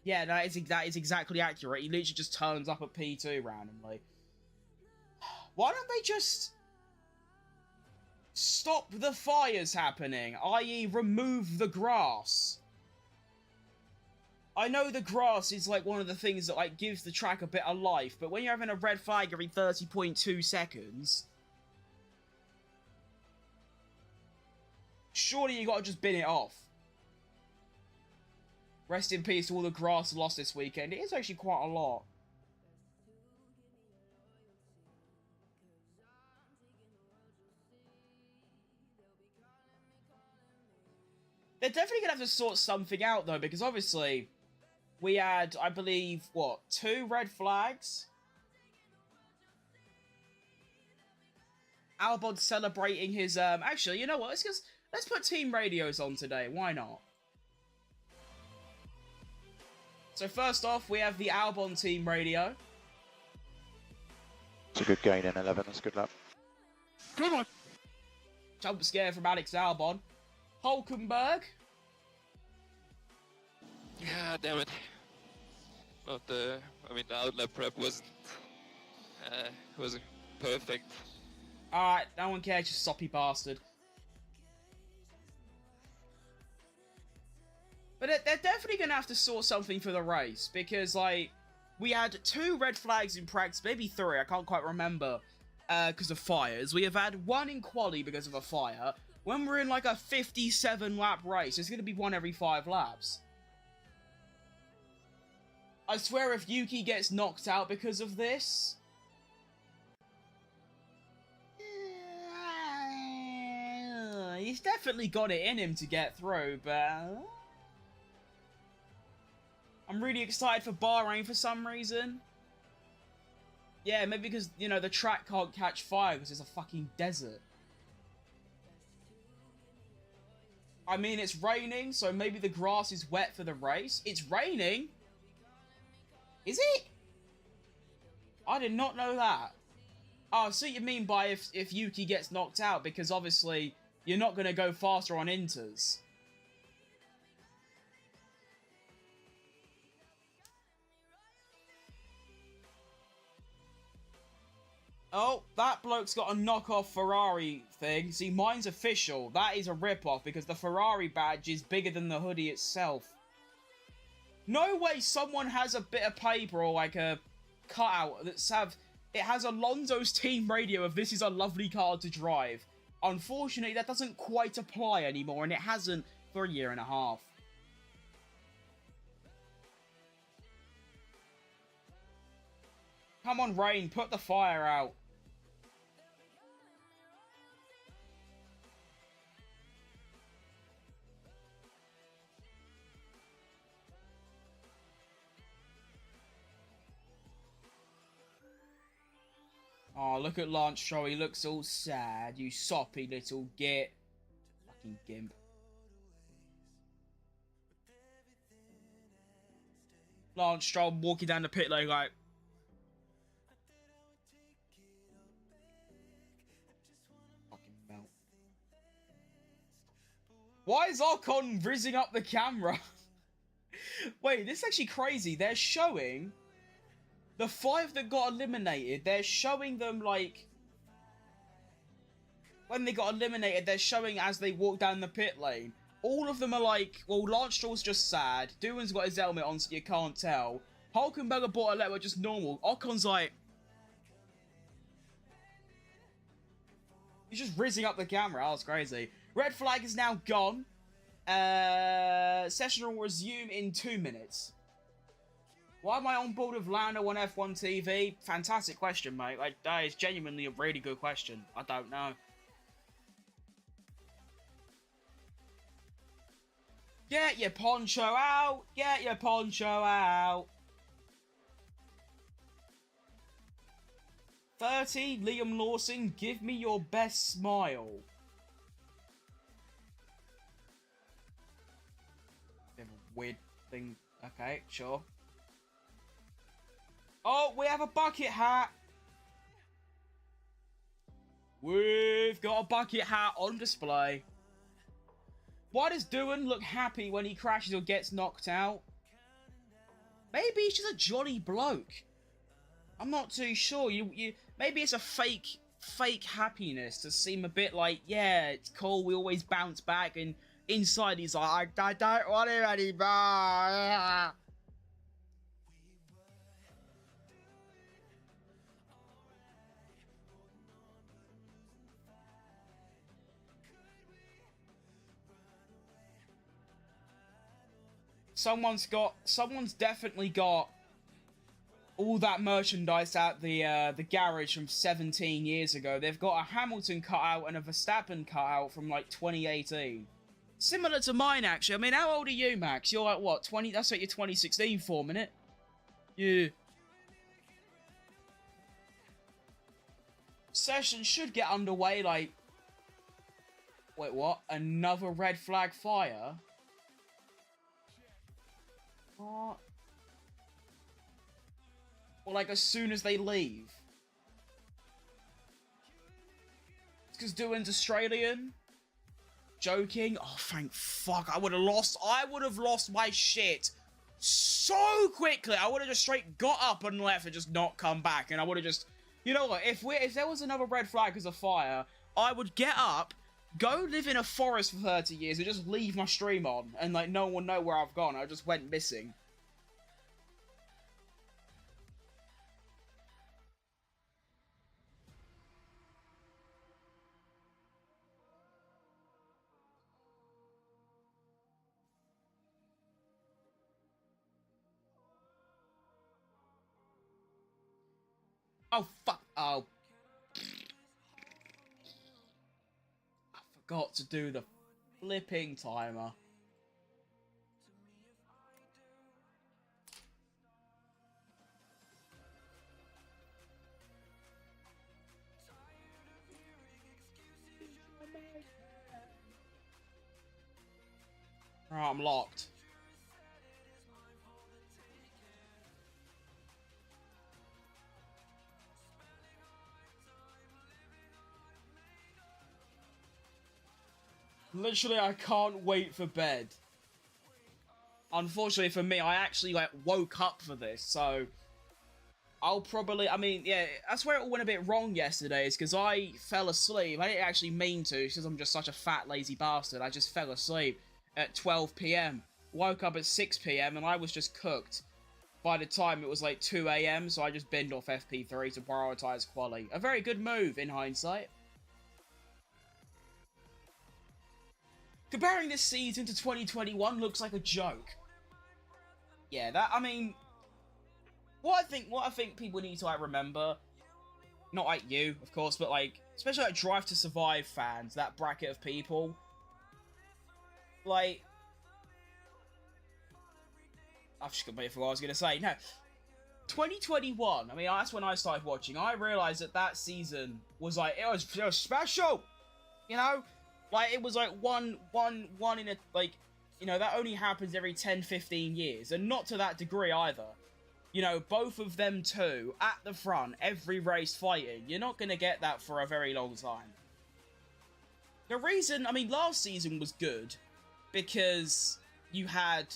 Yeah, that is exactly accurate. He literally just turns up at P2 randomly. Why don't they just stop the fires happening, i.e. remove the grass? I know the grass is like one of the things that like gives the track a bit of life, but when you're having a red flag every 30.2 seconds... surely you gotta just bin it off. Rest in peace to all the grass lost this weekend. It is actually quite a lot. They're definitely gonna have to sort something out though, because obviously we had, I believe, what, 2 red flags? Albon celebrating his, actually, you know what, let's put team radios on today, why not? So first off, we have the Albon team radio. It's a good gain in 11, that's a good lap. Come on! Jump scare from Alex Albon. Hulkenberg. Yeah, damn it. Not the, I mean, the outlap prep wasn't perfect. Alright, no one cares, you soppy bastard. But they're definitely going to have to sort something for the race, because, like, we had 2 red flags in practice, maybe 3, I can't quite remember, because of fires. We have had 1 in quali because of a fire. When we're in, like, a 57-lap race, it's going to be 1 every 5 laps. I swear if Yuki gets knocked out because of this... he's definitely got it in him to get through, but... I'm really excited for Bahrain for some reason. Yeah, maybe because, you know, the track can't catch fire because it's a fucking desert. I mean, it's raining, so maybe the grass is wet for the race. It's raining? Is it? I did not know that. Oh, I see what you mean by if Yuki gets knocked out, because obviously you're not going to go faster on inters. Oh, that bloke's got a knockoff Ferrari thing. See, mine's official. That is a rip-off because the Ferrari badge is bigger than the hoodie itself. No way someone has a bit of paper or like a cutout that's it has Alonso's team radio of "This is a lovely car to drive." Unfortunately, that doesn't quite apply anymore, and it hasn't for a year and a half. Come on, Rain, put the fire out. Oh, look at Lance Stroll. He looks all sad. You soppy little git. Fucking gimp. Lance Stroll walking down the pit lane like... Fucking melt. Why is Ocon rizzing up the camera? Wait, this is actually crazy. They're showing... The 5 that got eliminated, they're showing them, like... When they got eliminated, they're showing as they walk down the pit lane. All of them are like... Well, Lance Stroll's just sad. Doohan's got his helmet on, so you can't tell. Hulkenberg bought a letter, just normal. Ocon's like... He's just rizzing up the camera. That was crazy. Red flag is now gone. Session will resume in 2 minutes. Why am I on board with Lando on F1 TV? Fantastic question, mate. Like, that is genuinely a really good question. I don't know. Get your poncho out! Get your poncho out! 30, Liam Lawson, give me your best smile. Bit of a weird thing. Okay, sure. Oh, we have a bucket hat. We've got a bucket hat on display. Why does Doohan look happy when he crashes or gets knocked out? Maybe he's just a jolly bloke. I'm not too sure. Maybe it's a fake happiness to seem a bit like, yeah, it's cool, we always bounce back, and inside he's like, I don't want it anymore. Someone's definitely got all that merchandise at the garage from 17 years ago. They've got a Hamilton cutout and a Verstappen cutout from like 2018. Similar to mine, actually. I mean, how old are you, Max? You're like, what, 20? That's like your 2016 form, innit? Yeah. Session should get underway, like... Wait, what? Another red flag fire? What? Or like as soon as they leave? It's because Doohan's Australian? Joking? Oh, thank fuck. I would have lost my shit so quickly. I would have just straight got up and left and just not come back. And I would have just... You know what? If there was another red flag as a fire, I would get up, go live in a forest for 30 years and just leave my stream on. And like no one would know where I've gone. I just went missing. Oh, fuck. Oh. I forgot to do the flipping timer. Right, I'm locked. Literally, I can't wait for bed. Unfortunately for me, I actually, like, woke up for this, so... I'll probably... I mean, yeah, that's where it all went a bit wrong yesterday, is because I fell asleep. I didn't actually mean to, because I'm just such a fat, lazy bastard. I just fell asleep at 12 PM. Woke up at 6 PM, and I was just cooked. By the time it was, like, 2 AM, so I just binned off FP3 to prioritise quality. A very good move, in hindsight. Comparing this season to 2021 looks like a joke. Yeah, that, I mean... What I think people need to, like, remember... Not like you, of course, but, like... Especially, like, Drive to Survive fans, that bracket of people. Like... I've just completely forgot what I was going to say. No. 2021, I mean, that's when I started watching. I realised that season was, like, it was special! You know? Like, it was, like, one in a, like... You know, that only happens every 10, 15 years. And not to that degree, either. You know, both of them two, at the front, every race fighting. You're not going to get that for a very long time. The reason, I mean, last season was good. Because you had,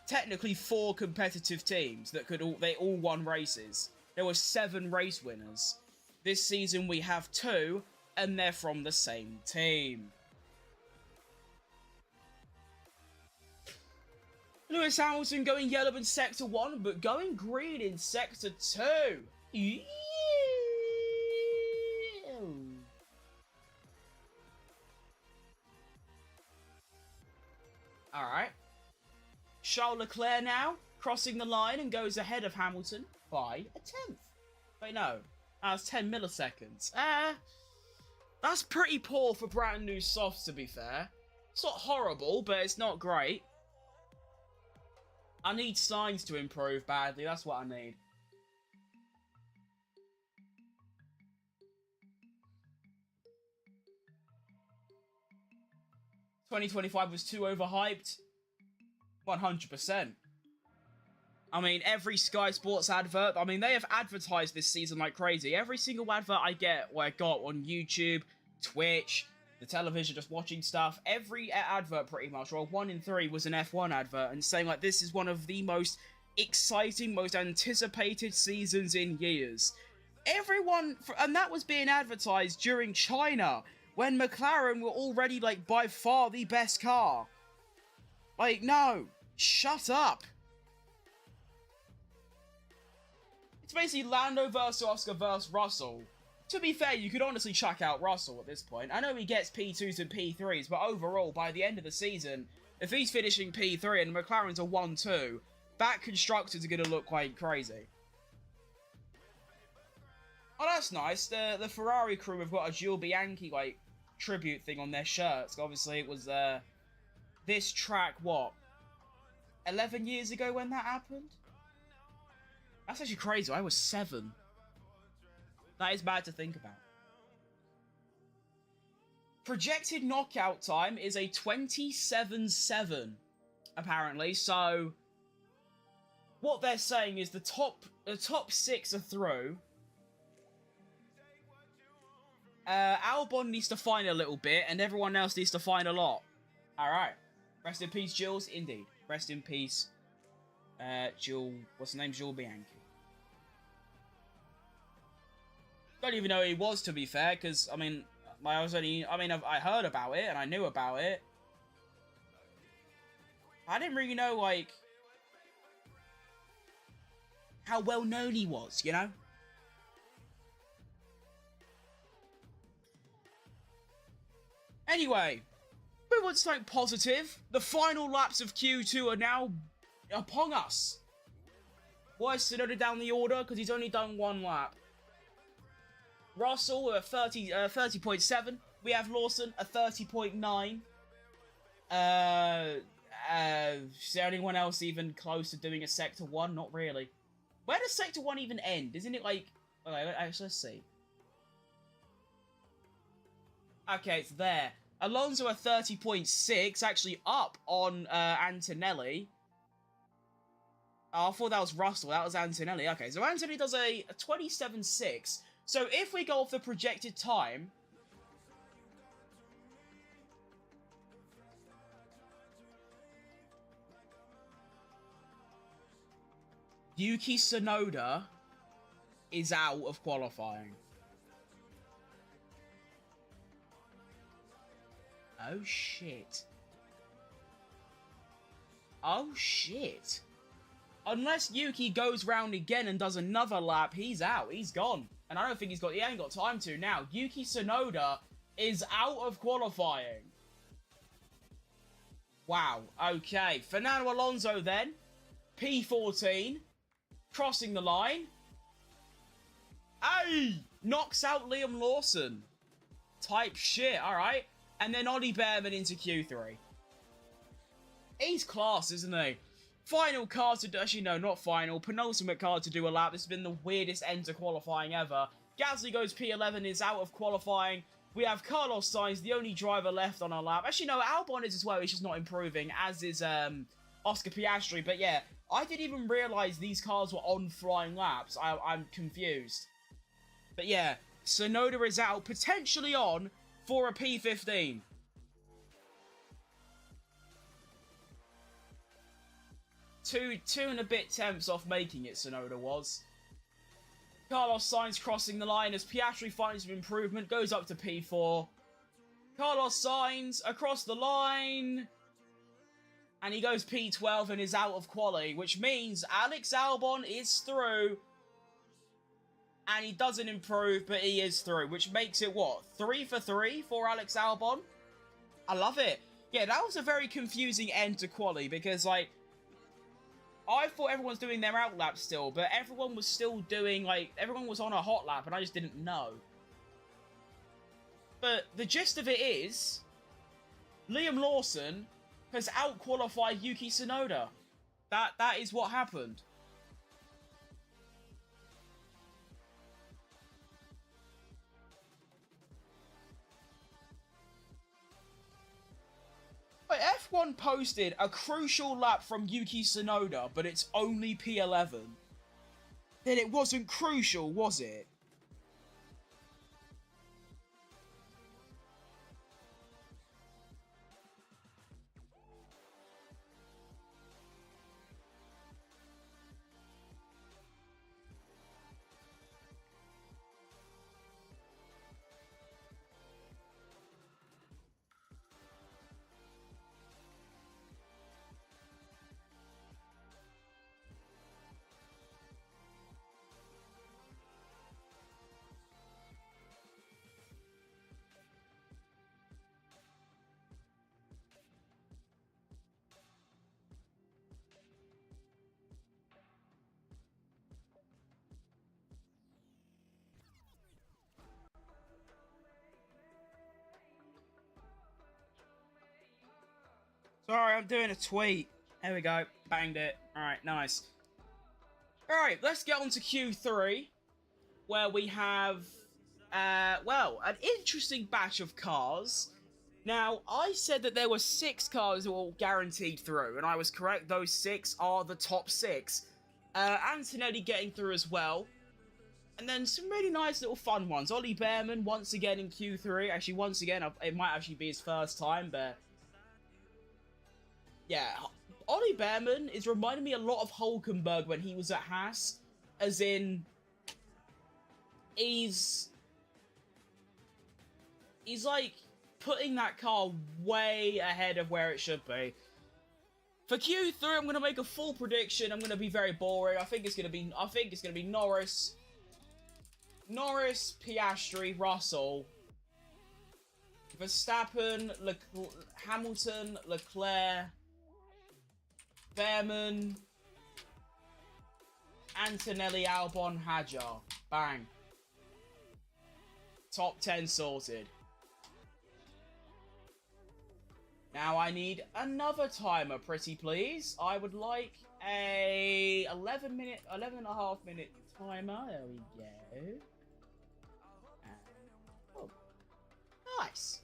technically, 4 competitive teams that they all won races. There were 7 race winners. This season we have 2, and they're from the same team. Lewis Hamilton going yellow in Sector 1, but going green in Sector 2. Ew. Alright. Charles Leclerc now, crossing the line and goes ahead of Hamilton by a 10th. Wait, no. That's 10 milliseconds. That's pretty poor for brand new softs, to be fair. It's not horrible, but it's not great. I need signs to improve badly, that's what I need. ...2025 was too overhyped? 100%. I mean, every Sky Sports advert... I mean, they have advertised this season like crazy. Every single advert I got on YouTube, Twitch... the television, just watching stuff, every advert pretty much, or 1 in 3 was an F1 advert, and saying like this is one of the most exciting, most anticipated seasons in years. Everyone, and that was being advertised during China, when McLaren were already like by far the best car. Like, no, shut up. It's basically Lando versus Oscar versus Russell. To be fair, you could honestly chuck out Russell at this point. I know he gets P2s and P3s, but overall, by the end of the season, if he's finishing P3 and McLaren's a 1-2, back constructors are going to look quite crazy. Oh, that's nice. The Ferrari crew have got a Jules Bianchi, like, tribute thing on their shirts. Obviously, it was, this track, what? 11 years ago when that happened? That's actually crazy. I was 7. That is bad to think about. Projected knockout time is a 27-7, apparently. So, what they're saying is the top 6 are through. Albon needs to find a little bit, and everyone else needs to find a lot. Alright. Rest in peace, Jules. Indeed. Rest in peace, Jules... What's the name? Jules Bianchi. Don't even know who he was, to be fair, because, I mean, I heard about it, and I knew about it. I didn't really know, like, how well known he was, you know? Anyway, move on to something positive. The final laps of Q2 are now upon us. Why is Tsunoda down the order? Because he's only done 1 lap. Russell at 30.7. We have Lawson at 30.9. Is there anyone else even close to doing a Sector 1? Not really. Where does Sector 1 even end? Isn't it like... Okay, let's see. Okay, it's there. Alonso at 30.6, actually up on Antonelli. Oh, I thought that was Russell. That was Antonelli. Okay, so Antonelli does a 27.6. So if we go off the projected time... Yuki Tsunoda is out of qualifying. Oh, shit. Oh, shit. Unless Yuki goes round again and does another lap, he's out. He's gone. And I don't think he ain't got time to now. Yuki Tsunoda is out of qualifying. Wow. Okay. Fernando Alonso then. P14. Crossing the line. Hey! Knocks out Liam Lawson. Type shit. Alright. And then Ollie Behrman into Q3. He's class, isn't he? Final car to... Actually, no, not final. Penultimate car to do a lap. This has been the weirdest end to qualifying ever. Gasly goes P11, is out of qualifying. We have Carlos Sainz, the only driver left on our lap. Actually, no, Albon is as well. He's just not improving, as is Oscar Piastri. But yeah, I didn't even realise these cars were on flying laps. I'm confused. But yeah, Tsunoda is out, potentially on for a P15. Two and a bit temps off making it, Tsunoda was. Carlos Sainz crossing the line as Piastri finds some improvement, goes up to P4. Carlos Sainz across the line. And he goes P12 and is out of quali, which means Alex Albon is through. And he doesn't improve, but he is through, which makes it, what, 3 for 3 for Alex Albon? I love it. Yeah, that was a very confusing end to quali, because, like, I thought everyone's doing their out lap still, but everyone was still doing, like, everyone was on a hot lap, and I just didn't know. But the gist of it is, Liam Lawson has out-qualified Yuki Tsunoda. That is what happened. F1 posted a crucial lap from Yuki Tsunoda, but it's only P11. Then it wasn't crucial, was it? Sorry, I'm doing a tweet. There we go. Banged it. Alright, nice. Alright, let's get on to Q3, where we have, well, an interesting batch of cars. Now, I said that there were 6 cars that were guaranteed through, and I was correct. Those 6 are the top 6. Antonelli getting through as well. And then some really nice little fun ones. Ollie Behrman, once again in Q3. Actually, once again, it might actually be his first time, but... yeah, Ollie Behrman is reminding me a lot of Hulkenberg when he was at Haas. As in... He's like, putting that car way ahead of where it should be. For Q3, I'm going to make a full prediction. I'm going to be very boring. I think it's going to be Norris, Piastri, Russell, Verstappen, Hamilton, Leclerc, Behrman, Antonelli, Albon, Hadjar. Bang. Top 10 sorted. Now I need another timer, pretty please. I would like a 11 and a half minute timer. There we go. Oh. Nice.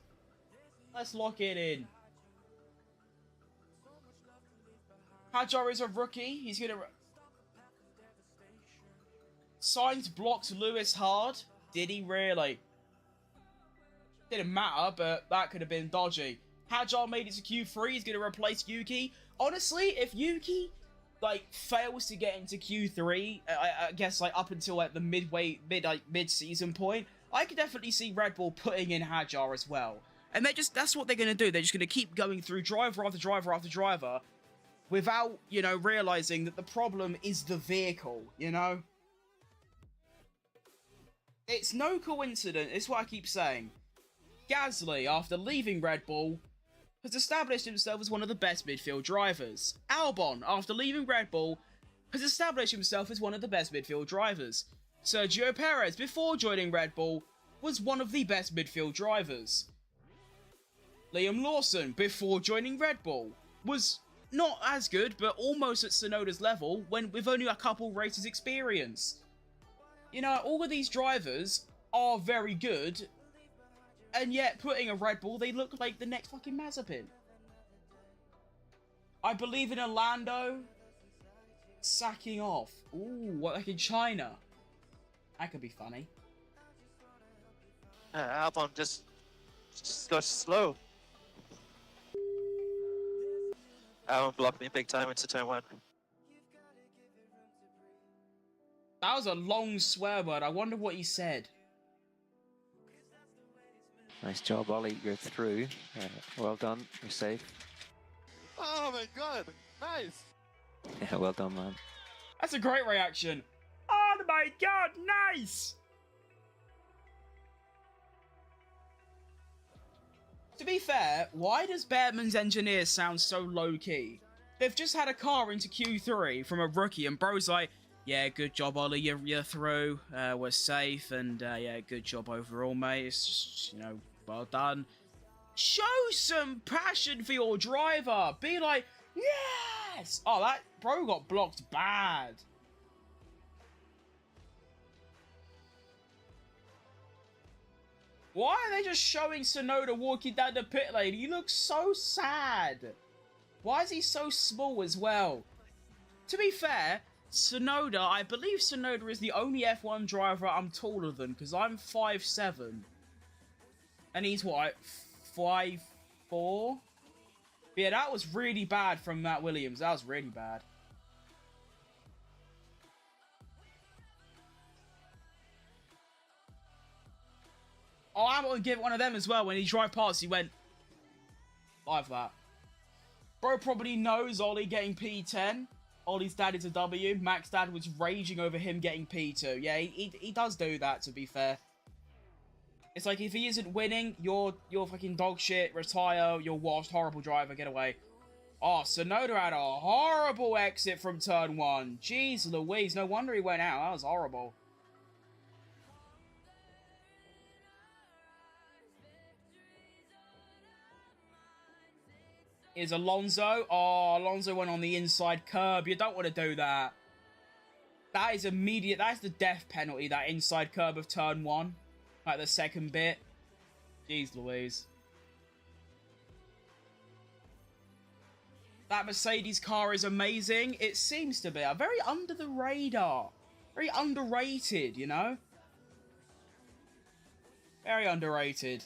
Let's lock it in. Hajar is a rookie. He's gonna... Sainz blocked Lewis hard. Did he really? Didn't matter, but that could have been dodgy. Hajar made it to Q3. He's gonna replace Yuki. Honestly, if Yuki, like, fails to get into Q3, I guess, like, up until, like, the mid-season point, I could definitely see Red Bull putting in Hajar as well. And that's what they're gonna do. They're just gonna keep going through driver after driver after driver without, you know, realizing that the problem is the vehicle, you know? It's no coincidence, it's what I keep saying. Gasly, after leaving Red Bull, has established himself as one of the best midfield drivers. Albon, after leaving Red Bull, has established himself as one of the best midfield drivers. Sergio Perez, before joining Red Bull, was one of the best midfield drivers. Liam Lawson, before joining Red Bull, was not as good, but almost at Tsunoda's level, with only a couple races experience. You know, all of these drivers are very good, and yet putting a Red Bull, they look like the next fucking Mazepin. I believe in Orlando sacking off. Ooh, what, like in China? That could be funny. Albon just goes slow. Albon blocked me big time into turn 1. That was a long swear word. I wonder what he said. Nice job, Ollie. You're through. Well done. You're safe. Oh my god, nice! Yeah, well done, man. That's a great reaction. Oh my god, nice! To be fair, why does Bearman's engineers sound so low-key? They've just had a car into Q3 from a rookie, and bro's like, yeah, good job, Ollie, you're through, we're safe, and yeah, good job overall, mate. It's just, you know, well done. Show some passion for your driver. Be like, yes! Oh, that bro got blocked bad. Why are they just showing Tsunoda walking down the pit lane? He looks so sad. Why is he so small as well? To be fair, Tsunoda, I believe Tsunoda is the only F1 driver I'm taller than, because I'm 5'7". And he's what, 5'4"? Yeah, that was really bad from Matt Williams. That was really bad. Oh, I'm going to give one of them as well. When he drove past, he went like that. Bro probably knows Ollie getting P10. Ollie's dad is a W. Mac's dad was raging over him getting P2. Yeah, he does do that, to be fair. It's like, if he isn't winning, you're fucking dog shit, retire, you're washed, horrible driver, get away. Oh, Tsunoda had a horrible exit from turn 1. Jeez Louise, no wonder he went out. That was horrible. Is Alonso. Oh, Alonso went on the inside curb. You don't want to do that. That is immediate. That's the death penalty, that inside curb of turn 1. Like the second bit. Jeez Louise. That Mercedes car is amazing. It seems to be. Very under the radar. Very underrated, you know? Very underrated.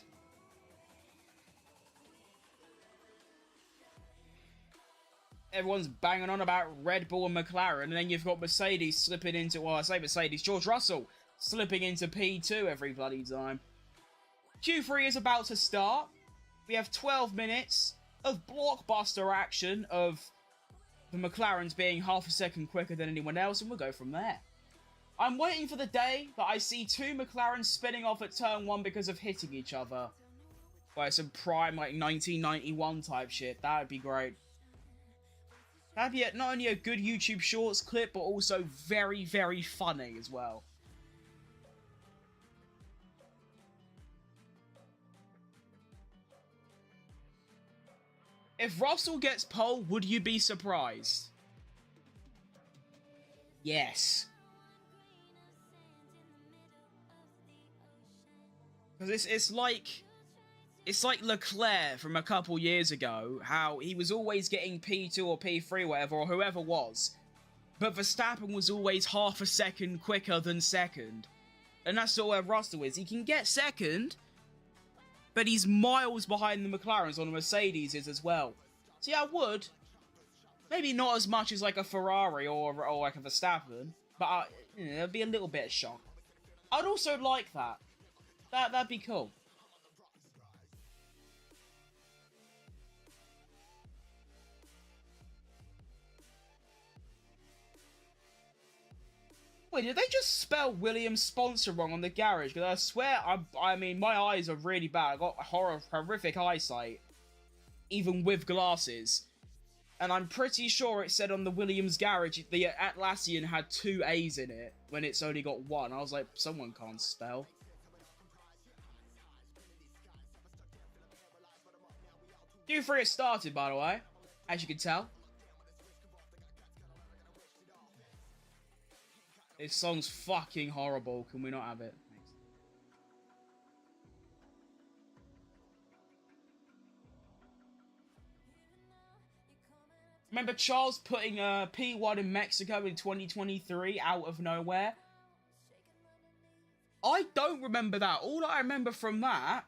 Everyone's banging on about Red Bull and McLaren, and then you've got Mercedes slipping into, well, I say Mercedes, George Russell slipping into P2 every bloody time. Q3 is about to start. We have 12 minutes of blockbuster action of the McLarens being half a second quicker than anyone else, and we'll go from there. I'm waiting for the day that I see 2 McLarens spinning off at turn 1 because of hitting each other. Like some prime, like, 1991 type shit. That would be great. That'd be not only a good YouTube Shorts clip, but also very, very funny as well. If Russell gets pole, would you be surprised? Yes. Because it's like... It's like Leclerc from a couple years ago, how he was always getting P2 or P3, whatever, or whoever was. But Verstappen was always half a second quicker than second. And that's sort of where Russell is. He can get second, but he's miles behind the McLarens on the Mercedes is as well. See, I would. Maybe not as much as like a Ferrari or like a Verstappen, but it'd be a little bit of shock. I'd also like that. That'd be cool. Wait, did they just spell Williams sponsor wrong on the garage? Because I swear, I mean, my eyes are really bad. I got horrific eyesight, even with glasses. And I'm pretty sure it said on the Williams garage, the Atlassian had 2 A's in it, when it's only got 1. I was like, someone can't spell. Q3 has started, by the way, as you can tell. This song's fucking horrible. Can we not have it? Thanks. Remember Charles putting P1 in Mexico in 2023 out of nowhere? I don't remember that. All I remember from that...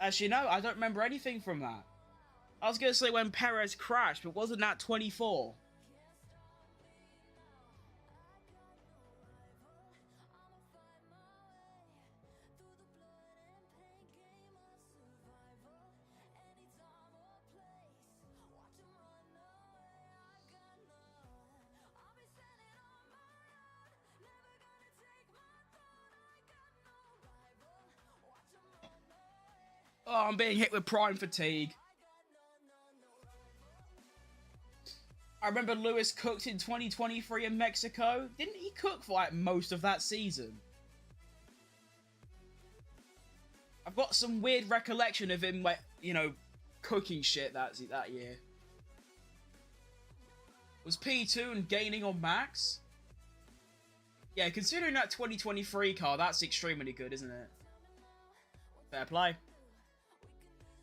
Actually, no, I don't remember anything from that. I was going to say when Perez crashed, but wasn't that 24? Oh, I'm being hit with prime fatigue. I remember Lewis cooked in 2023 in Mexico. Didn't he cook for like most of that season? I've got some weird recollection of him, like, you know, cooking shit that year. Was P2 and gaining on Max? Yeah, considering that 2023 car, that's extremely good, isn't it? Fair play.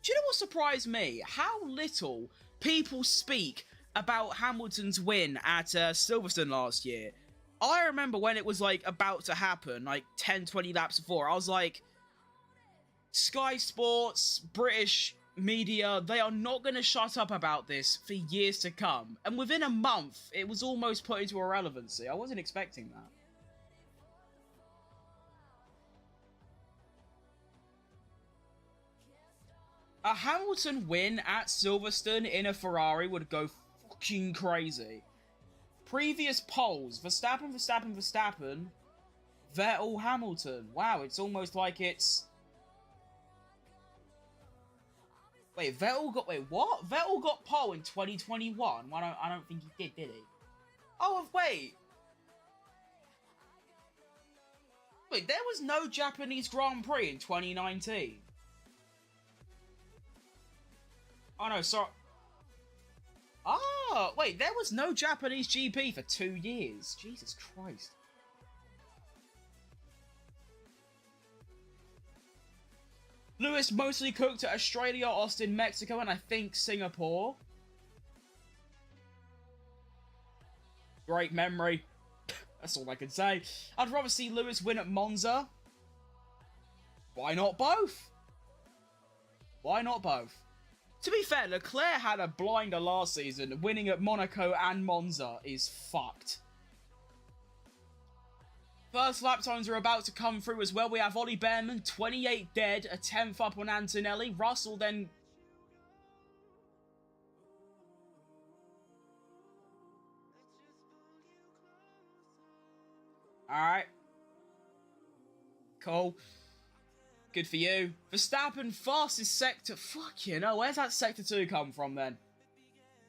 Do you know what surprised me? How little people speak about Hamilton's win at Silverstone last year. I remember when it was, like, about to happen, like, 10, 20 laps before. I was like, Sky Sports, British media, they are not going to shut up about this for years to come. And within a month, it was almost put into irrelevancy. I wasn't expecting that. A Hamilton win at Silverstone in a Ferrari would go fucking crazy. Previous polls, Verstappen, Vettel, Hamilton. Wow, it's almost like it's... Wait, what? Vettel got pole in 2021? I don't think he did he? Oh, wait. Wait, there was no Japanese Grand Prix in 2019. Oh, no, sorry. Ah, wait, there was no Japanese GP for 2 years. Jesus Christ. Lewis mostly cooked at Australia, Austin, Mexico, and I think Singapore. Great memory. That's all I can say. I'd rather see Lewis win at Monza. Why not both? Why not both? To be fair, Leclerc had a blinder last season. Winning at Monaco and Monza is fucked. First lap times are about to come through as well. We have Ollie Behrman, 28 dead, a 10th up on Antonelli. Russell then... Alright. Cool. Good for you. Verstappen, fastest sector. Fuck you know, where's that sector 2 come from then?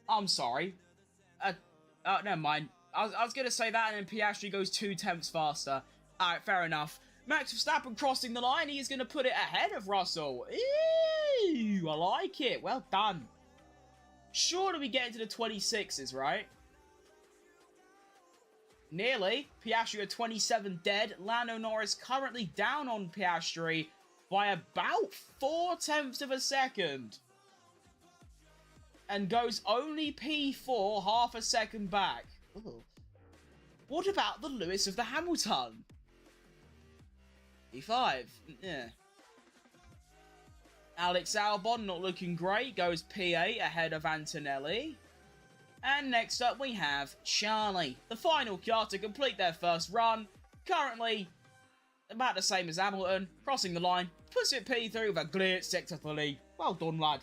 I'm sorry. Never mind. I was going to say that, and then Piastri goes 2 tenths faster. Alright, fair enough. Max Verstappen crossing the line. He's going to put it ahead of Russell. Ew, I like it. Well done. Surely we get into the 26s, right? Nearly. Piastri at 27 dead. Lando Norris currently down on Piastri by about 0.4 of a second. And goes only P4 half a second back. Ooh. What about the Lewis of the Hamilton? P5. Yeah. Alex Albon not looking great. Goes P8 ahead of Antonelli. And next up we have Charlie. The final car to complete their first run. Currently about the same as Hamilton. Crossing the line. Puts it P3 with a great sector for the lead. Well done, lad.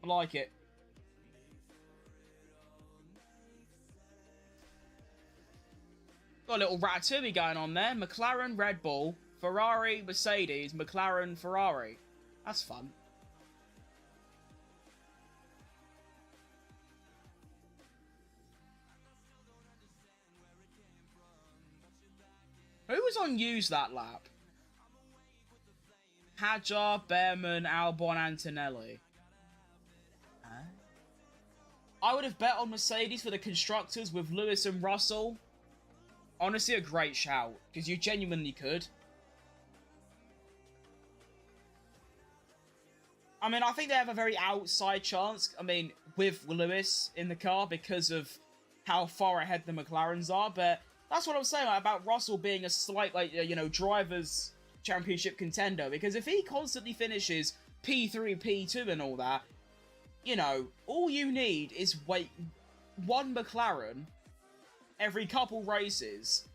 I like it. Got a little ratatouille going on there. McLaren, Red Bull, Ferrari, Mercedes, McLaren, Ferrari. That's fun. Who was on use that lap? Hadjar, Behrman, Albon, Antonelli. I would have bet on Mercedes for the constructors with Lewis and Russell. Honestly, a great shout, because you genuinely could. I mean, I think they have a very outside chance, I mean, with Lewis in the car because of how far ahead the McLarens are, but that's what I'm saying about Russell being a slight, like, you know, driver's championship contender, because if he constantly finishes P3, P2 and all that, you know, all you need is wait one McLaren every couple races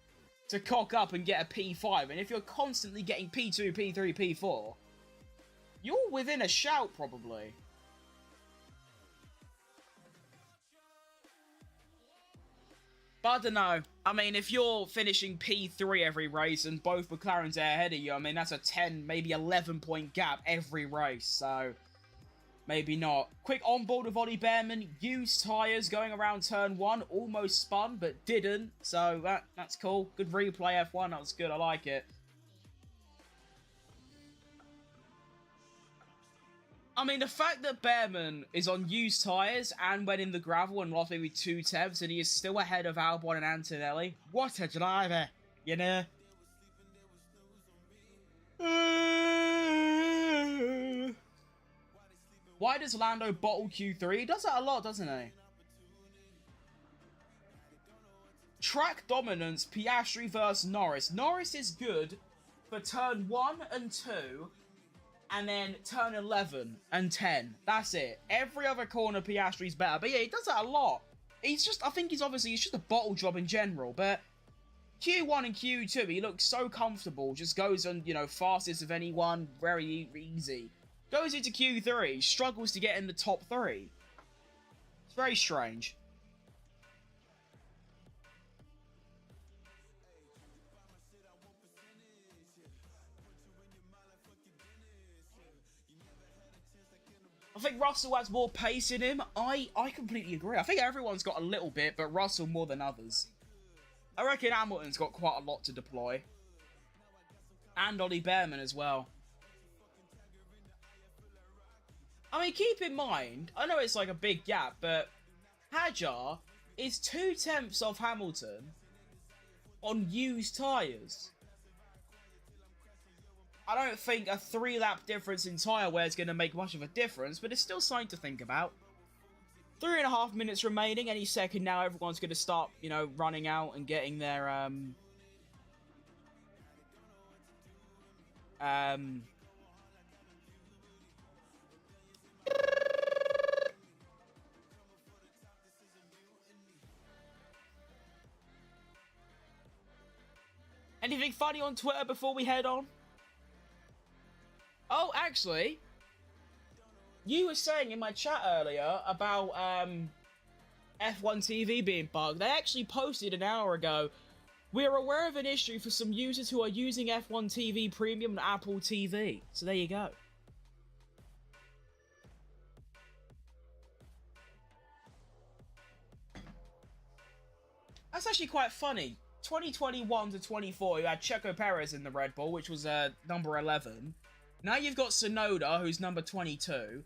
to cock up and get a P5, and if you're constantly getting P2, P3, P4, you're within a shout, probably. But I don't know. I mean, if you're finishing P3 every race and both McLarens are ahead of you, I mean, that's a 10, maybe 11 point gap every race, so maybe not. Quick onboard of Ollie Behrman. Used tyres going around turn 1. Almost spun, but didn't. So that's cool. Good replay, F1. That was good. I like it. I mean, the fact that Behrman is on used tyres and went in the gravel and lost maybe 2 tenths and he is still ahead of Albon and Antonelli. What a driver, you know? Why does Lando bottle Q3? He does that a lot, doesn't he? Track dominance, Piastri versus Norris. Norris is good for turn 1 and 2, and then turn 11 and 10. That's it. Every other corner, Piastri's better. But yeah, he does that a lot. He's just, I think he's just a bottle job in general. But Q1 and Q2, he looks so comfortable. Just goes on, you know, fastest of anyone. Very easy. Goes into Q3, struggles to get in the top 3. It's very strange. I think Russell has more pace in him. I completely agree. I think everyone's got a little bit, but Russell more than others. I reckon Hamilton's got quite a lot to deploy. And Ollie Behrman as well. I mean, keep in mind, I know it's like a big gap, but Hadjar is 2 tenths off Hamilton on used tyres. I don't think a 3-lap difference in tyre wear is going to make much of a difference, but it's still something to think about. 3.5 minutes remaining. Any second now, everyone's going to start, you know, running out and getting their, Anything funny on Twitter before we head on? Oh, actually, you were saying in my chat earlier about F1 TV being bugged. They actually posted an hour ago. We're aware of an issue for some users who are using F1 TV Premium on Apple TV. So there you go. That's actually quite funny. 2021 to 24, you had Checo Perez in the Red Bull, which was number 11. Now you've got Tsunoda, who's number 22.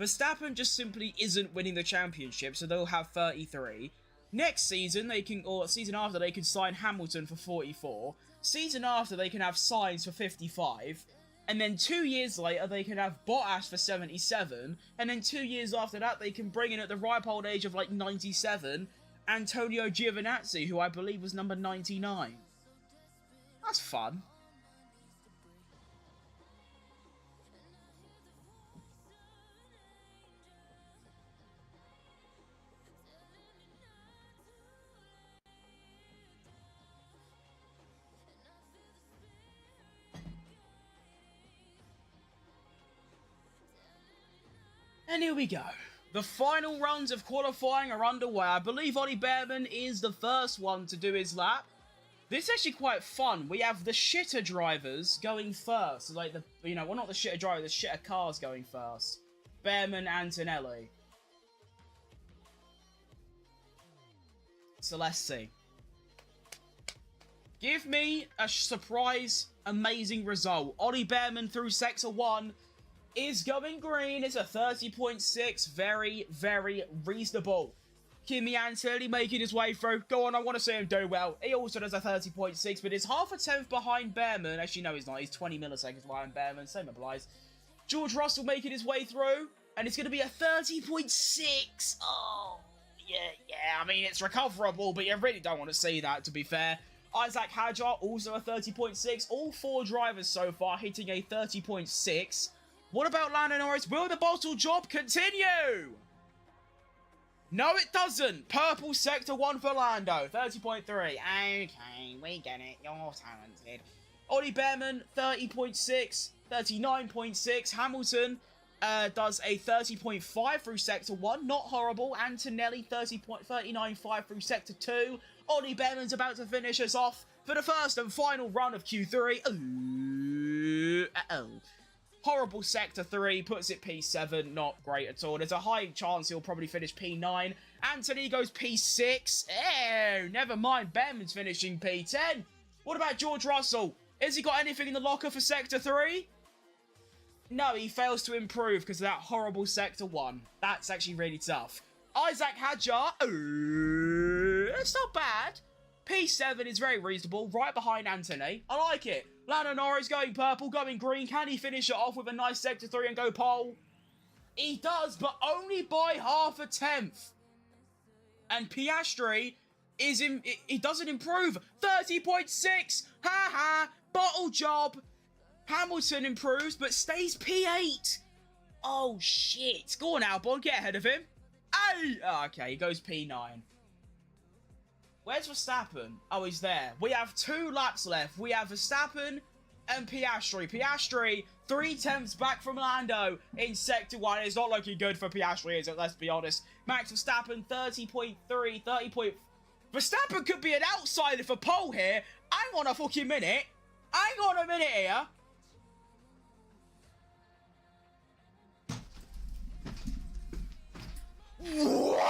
Verstappen just simply isn't winning the championship, so they'll have 33. Next season, they can, or season after, they can sign Hamilton for 44. Season after, they can have Sainz for 55. And then 2 years later, they can have Bottas for 77. And then 2 years after that, they can bring in at the ripe old age of like 97, Antonio Giovinazzi, who I believe was number 99. That's fun. And here we go. The final runs of qualifying are underway. I believe Ollie Behrman is the first one to do his lap. This is actually quite fun. We have the shitter drivers going first. Like, well, not the shitter drivers, the shitter cars going first. Behrman, Antonelli. So let's see. Give me a surprise, amazing result. Ollie Behrman through Sector 1 is going green. It's a 30.6. Very, very reasonable. Kimi Antonelli making his way through. Go on, I want to see him do well. He also does a 30.6, but is half a tenth behind Behrman. Actually, no, he's not. He's 20 milliseconds behind Behrman. Same applies. George Russell making his way through, and it's going to be a 30.6. Oh, yeah. I mean, it's recoverable, but you really don't want to see that, to be fair. Isaac Hadjar, also a 30.6. All 4 drivers so far hitting a 30.6. What about Lando Norris? Will the bottle job continue? No, it doesn't. Purple Sector 1 for Lando. 30.3. Okay, we get it. You're talented. Ollie Behrman, 30.6. 39.6. Hamilton does a 30.5 through Sector 1. Not horrible. Antonelli, 39.5 through Sector 2. Ollie Behrman's about to finish us off for the first and final run of Q3. Ooh, horrible Sector 3, puts it P7, not great at all. There's a high chance he'll probably finish P9. Anthony goes P6. Oh, never mind, Behrman's finishing P10. What about George Russell? Has he got anything in the locker for Sector 3? No, he fails to improve because of that horrible Sector 1. That's actually really tough. Isaac Hadjar, it's not bad. P7 is very reasonable, right behind Anthony. I like it. Lando Norris going purple, going green. Can he finish it off with a nice Sector 3 and go pole? He does, but only by half a tenth. And Piastri he doesn't improve. 30.6. Ha ha. Bottle job. Hamilton improves, but stays P8. Oh, shit. Go on, Albon. Get ahead of him. Hey! Oh, okay, he goes P9. Where's Verstappen? Oh, he's there. We have 2 laps left. We have Verstappen and Piastri. Piastri, 3 tenths back from Lando in Sector 1. It's not looking good for Piastri, is it? Let's be honest. Max Verstappen, 30.3, 30. Verstappen could be an outsider for pole here. Hang on a fucking minute. Hang on a minute here. What?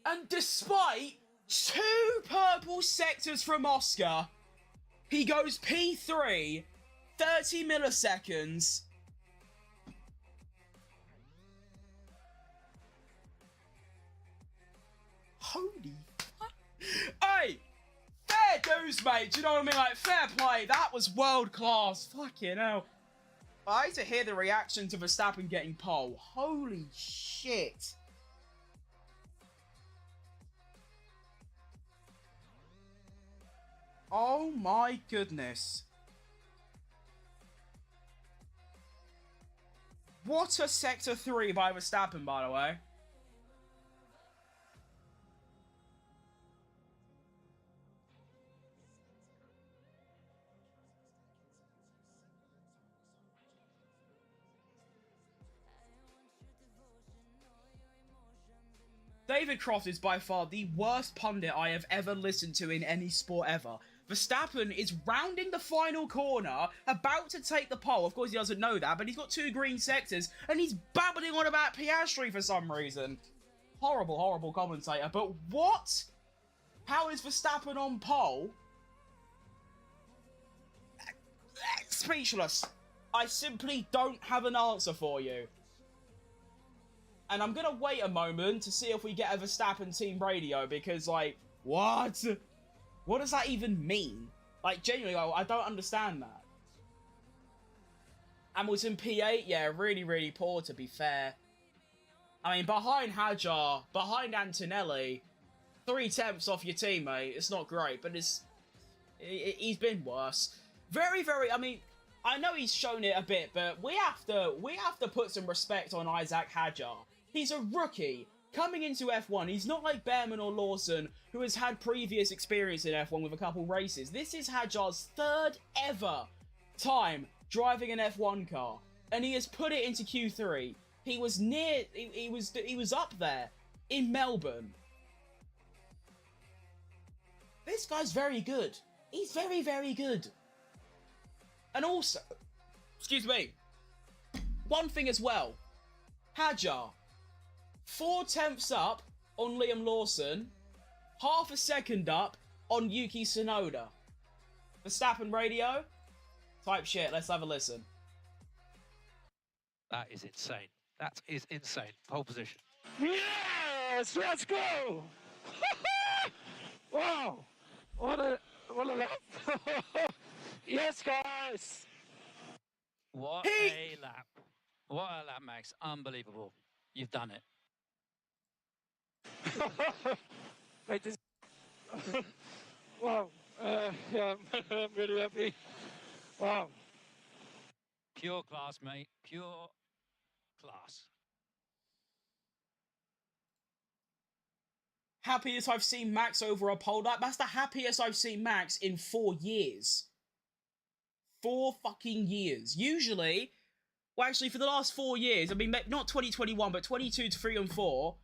And despite 2 purple sectors from Oscar, he goes P3, 30 milliseconds. Holy fuck. Hey! Fair dues, mate. Do you know what I mean? Like, fair play. That was world class. Fucking hell. I hate to hear the reaction to Verstappen getting pole. Holy shit. Oh my goodness. What a Sector 3 by Verstappen, by the way. David Croft is by far the worst pundit I have ever listened to in any sport ever. Verstappen is rounding the final corner, about to take the pole. Of course, he doesn't know that, but he's got 2 green sectors, and he's babbling on about Piastri for some reason. Horrible, horrible commentator. But what How is Verstappen on pole? Speechless. I simply don't have an answer for you. And I'm going to wait a moment to see if we get a Verstappen team radio, because, like, what? What does that even mean? Like, genuinely, I don't understand that. Hamilton P8, yeah, really, really poor, to be fair. I mean, behind Hadjar, behind Antonelli, 3/10 off your teammate, it's not great, but he's been worse. Very, very, I mean, I know he's shown it a bit, but we have to put some respect on Isaac Hadjar. He's a rookie coming into F1. He's not like Behrman or Lawson, who has had previous experience in F1 with a couple races. This is Hadjar's third ever time driving an F1 car, and he has put it into Q3. He was near, he was up there in Melbourne. This guy's very good. He's very, very good. And also, excuse me, one thing as well, Hadjar, 4/10 up on Liam Lawson, half a second up on Yuki Tsunoda. Verstappen radio, type shit, let's have a listen. That is insane. That is insane. Pole position. Yes, let's go! Wow, what a lap! Yes, guys. What a lap! What a lap, Max! Unbelievable. You've done it. Wait, this. Wow. Yeah, I'm really happy. Wow. Pure class, mate. Pure class. Happiest I've seen Max over a pole lap. That's the happiest I've seen Max in 4 years. 4 fucking years. Usually, well, actually, for the last 4 years, I mean, not 2021, but 22 to 3 and 4,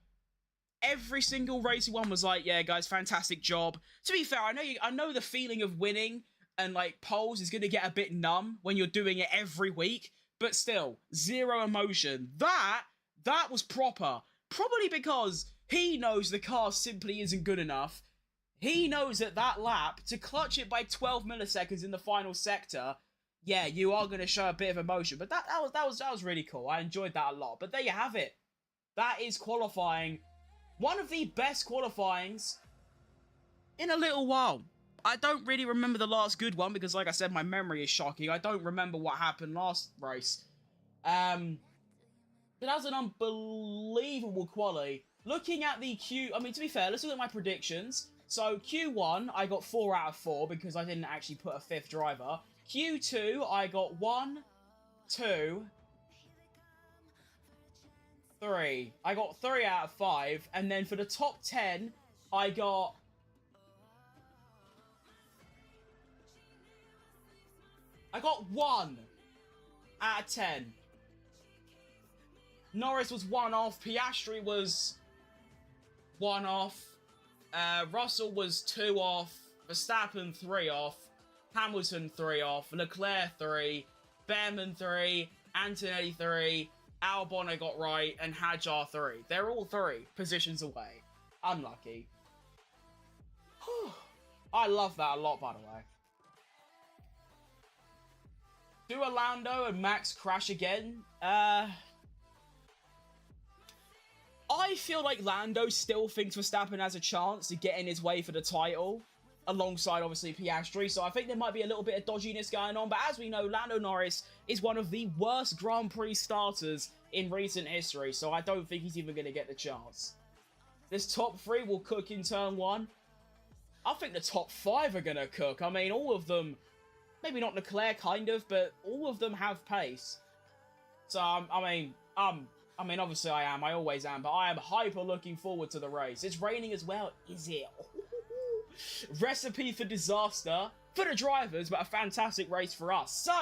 every single race he won was like, yeah, guys, fantastic job. To be fair, I know the feeling of winning and, like, poles is going to get a bit numb when you're doing it every week, but still, zero emotion. That was proper. Probably because he knows the car simply isn't good enough. He knows that lap, to clutch it by 12 milliseconds in the final sector, yeah, you are going to show a bit of emotion. But that was really cool. I enjoyed that a lot. But there you have it. That is qualifying. One of the best qualifyings in a little while. I don't really remember the last good one because, like I said, my memory is shocking. I don't remember what happened last race. But that was an unbelievable quali. Looking at the I mean, to be fair, let's look at my predictions. So, Q1, I got 4 out of 4 because I didn't actually put a 5th driver. Q2, I got 1, 2, 3. I got 3 out of 5. And then for the top 10, I got... I got 1 out of 10. Norris was 1 off. Piastri was 1 off. Russell was 2 off. Verstappen 3 off. Hamilton 3 off. Leclerc 3. Behrman 3. Antonelli 3. Albon I got right. And Hadjar 3. They're all 3 positions away. Unlucky. I love that a lot, by the way. Do Orlando and Max crash again? I feel like Lando still thinks Verstappen has a chance to get in his way for the title, alongside, obviously, Piastri, so I think there might be a little bit of dodginess going on, but as we know, Lando Norris is one of the worst Grand Prix starters in recent history, so I don't think he's even going to get the chance. This top 3 will cook in turn 1. I think the top 5 are going to cook. I mean, all of them, maybe not Leclerc, kind of, but all of them have pace. So, I mean, obviously I am. I always am. But I am hyper looking forward to the race. It's raining as well. Is it? Recipe for disaster for the drivers, but a fantastic race for us. So,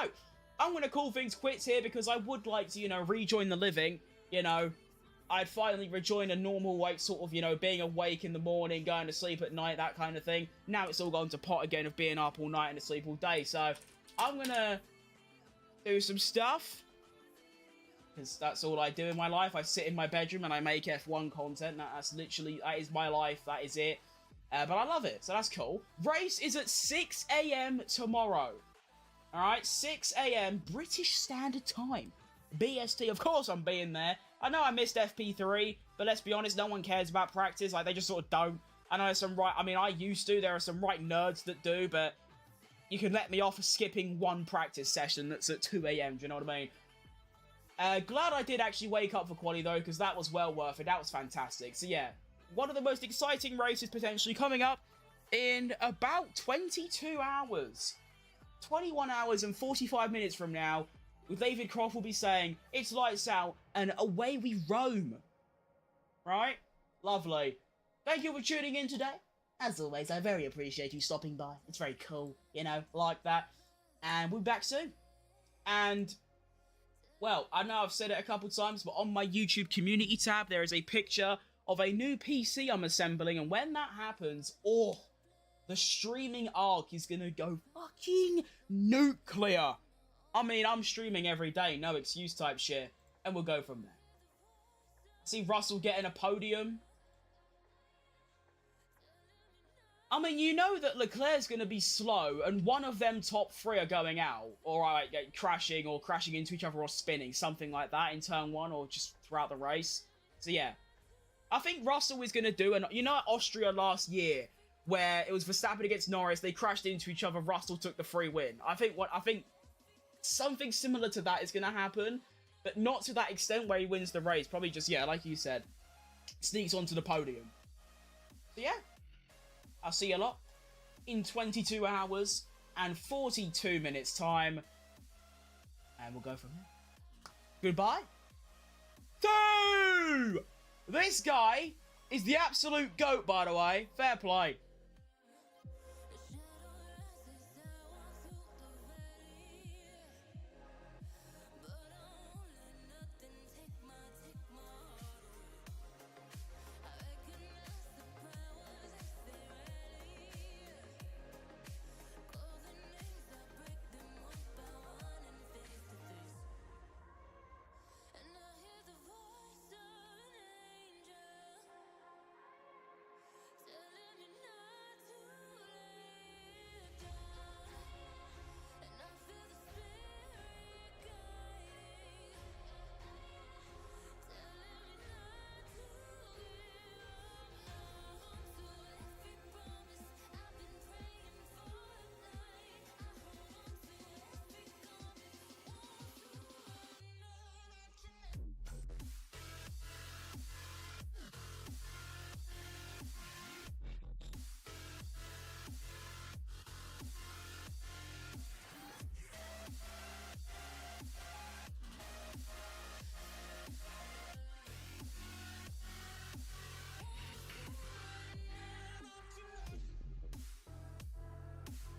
I'm going to call things quits here because I would like to, rejoin the living. I'd finally rejoin a normal, like, sort of, being awake in the morning, going to sleep at night, that kind of thing. Now it's all gone to pot again of being up all night and asleep all day. So, I'm going to do some stuff. Because that's all I do in my life. I sit in my bedroom and I make F1 content. That is my life. That is it. But I love it, so that's cool. Race is at 6 a.m. tomorrow. Alright, 6 a.m. British Standard Time. BST, of course I'm being there. I know I missed FP3, but let's be honest, no one cares about practice. Like, they just sort of don't. I know there's some I used to. There are some right nerds that do, but you can let me off for skipping one practice session that's at 2 a.m. Do you know what I mean? Glad I did actually wake up for quali, though, because that was well worth it. That was fantastic. So, yeah, one of the most exciting races potentially coming up in about 22 hours. 21 hours and 45 minutes from now, David Croft will be saying, it's lights out, and away we roam. Right? Lovely. Thank you for tuning in today. As always, I very appreciate you stopping by. It's very cool, you know, like that. And we'll be back soon. And, well, I know I've said it a couple times, but on my YouTube community tab, there is a picture of a new PC I'm assembling. And when that happens, oh, the streaming arc is gonna go fucking nuclear. I mean, I'm streaming every day, no excuse type shit. And we'll go from there. See Russell getting a podium. I mean, you know that Leclerc's going to be slow, and one of them top three are going out, or crashing into each other, or spinning, something like that in turn one, or just throughout the race. So yeah, I think Russell is going to do, and you know, at Austria last year, where it was Verstappen against Norris, they crashed into each other, Russell took the free win. I think something similar to that is going to happen, but not to that extent where he wins the race. Probably just, yeah, like you said, sneaks onto the podium. So yeah. I'll see you a lot in 22 hours and 42 minutes time. And we'll go from there. Goodbye. This guy is the absolute GOAT, by the way. Fair play.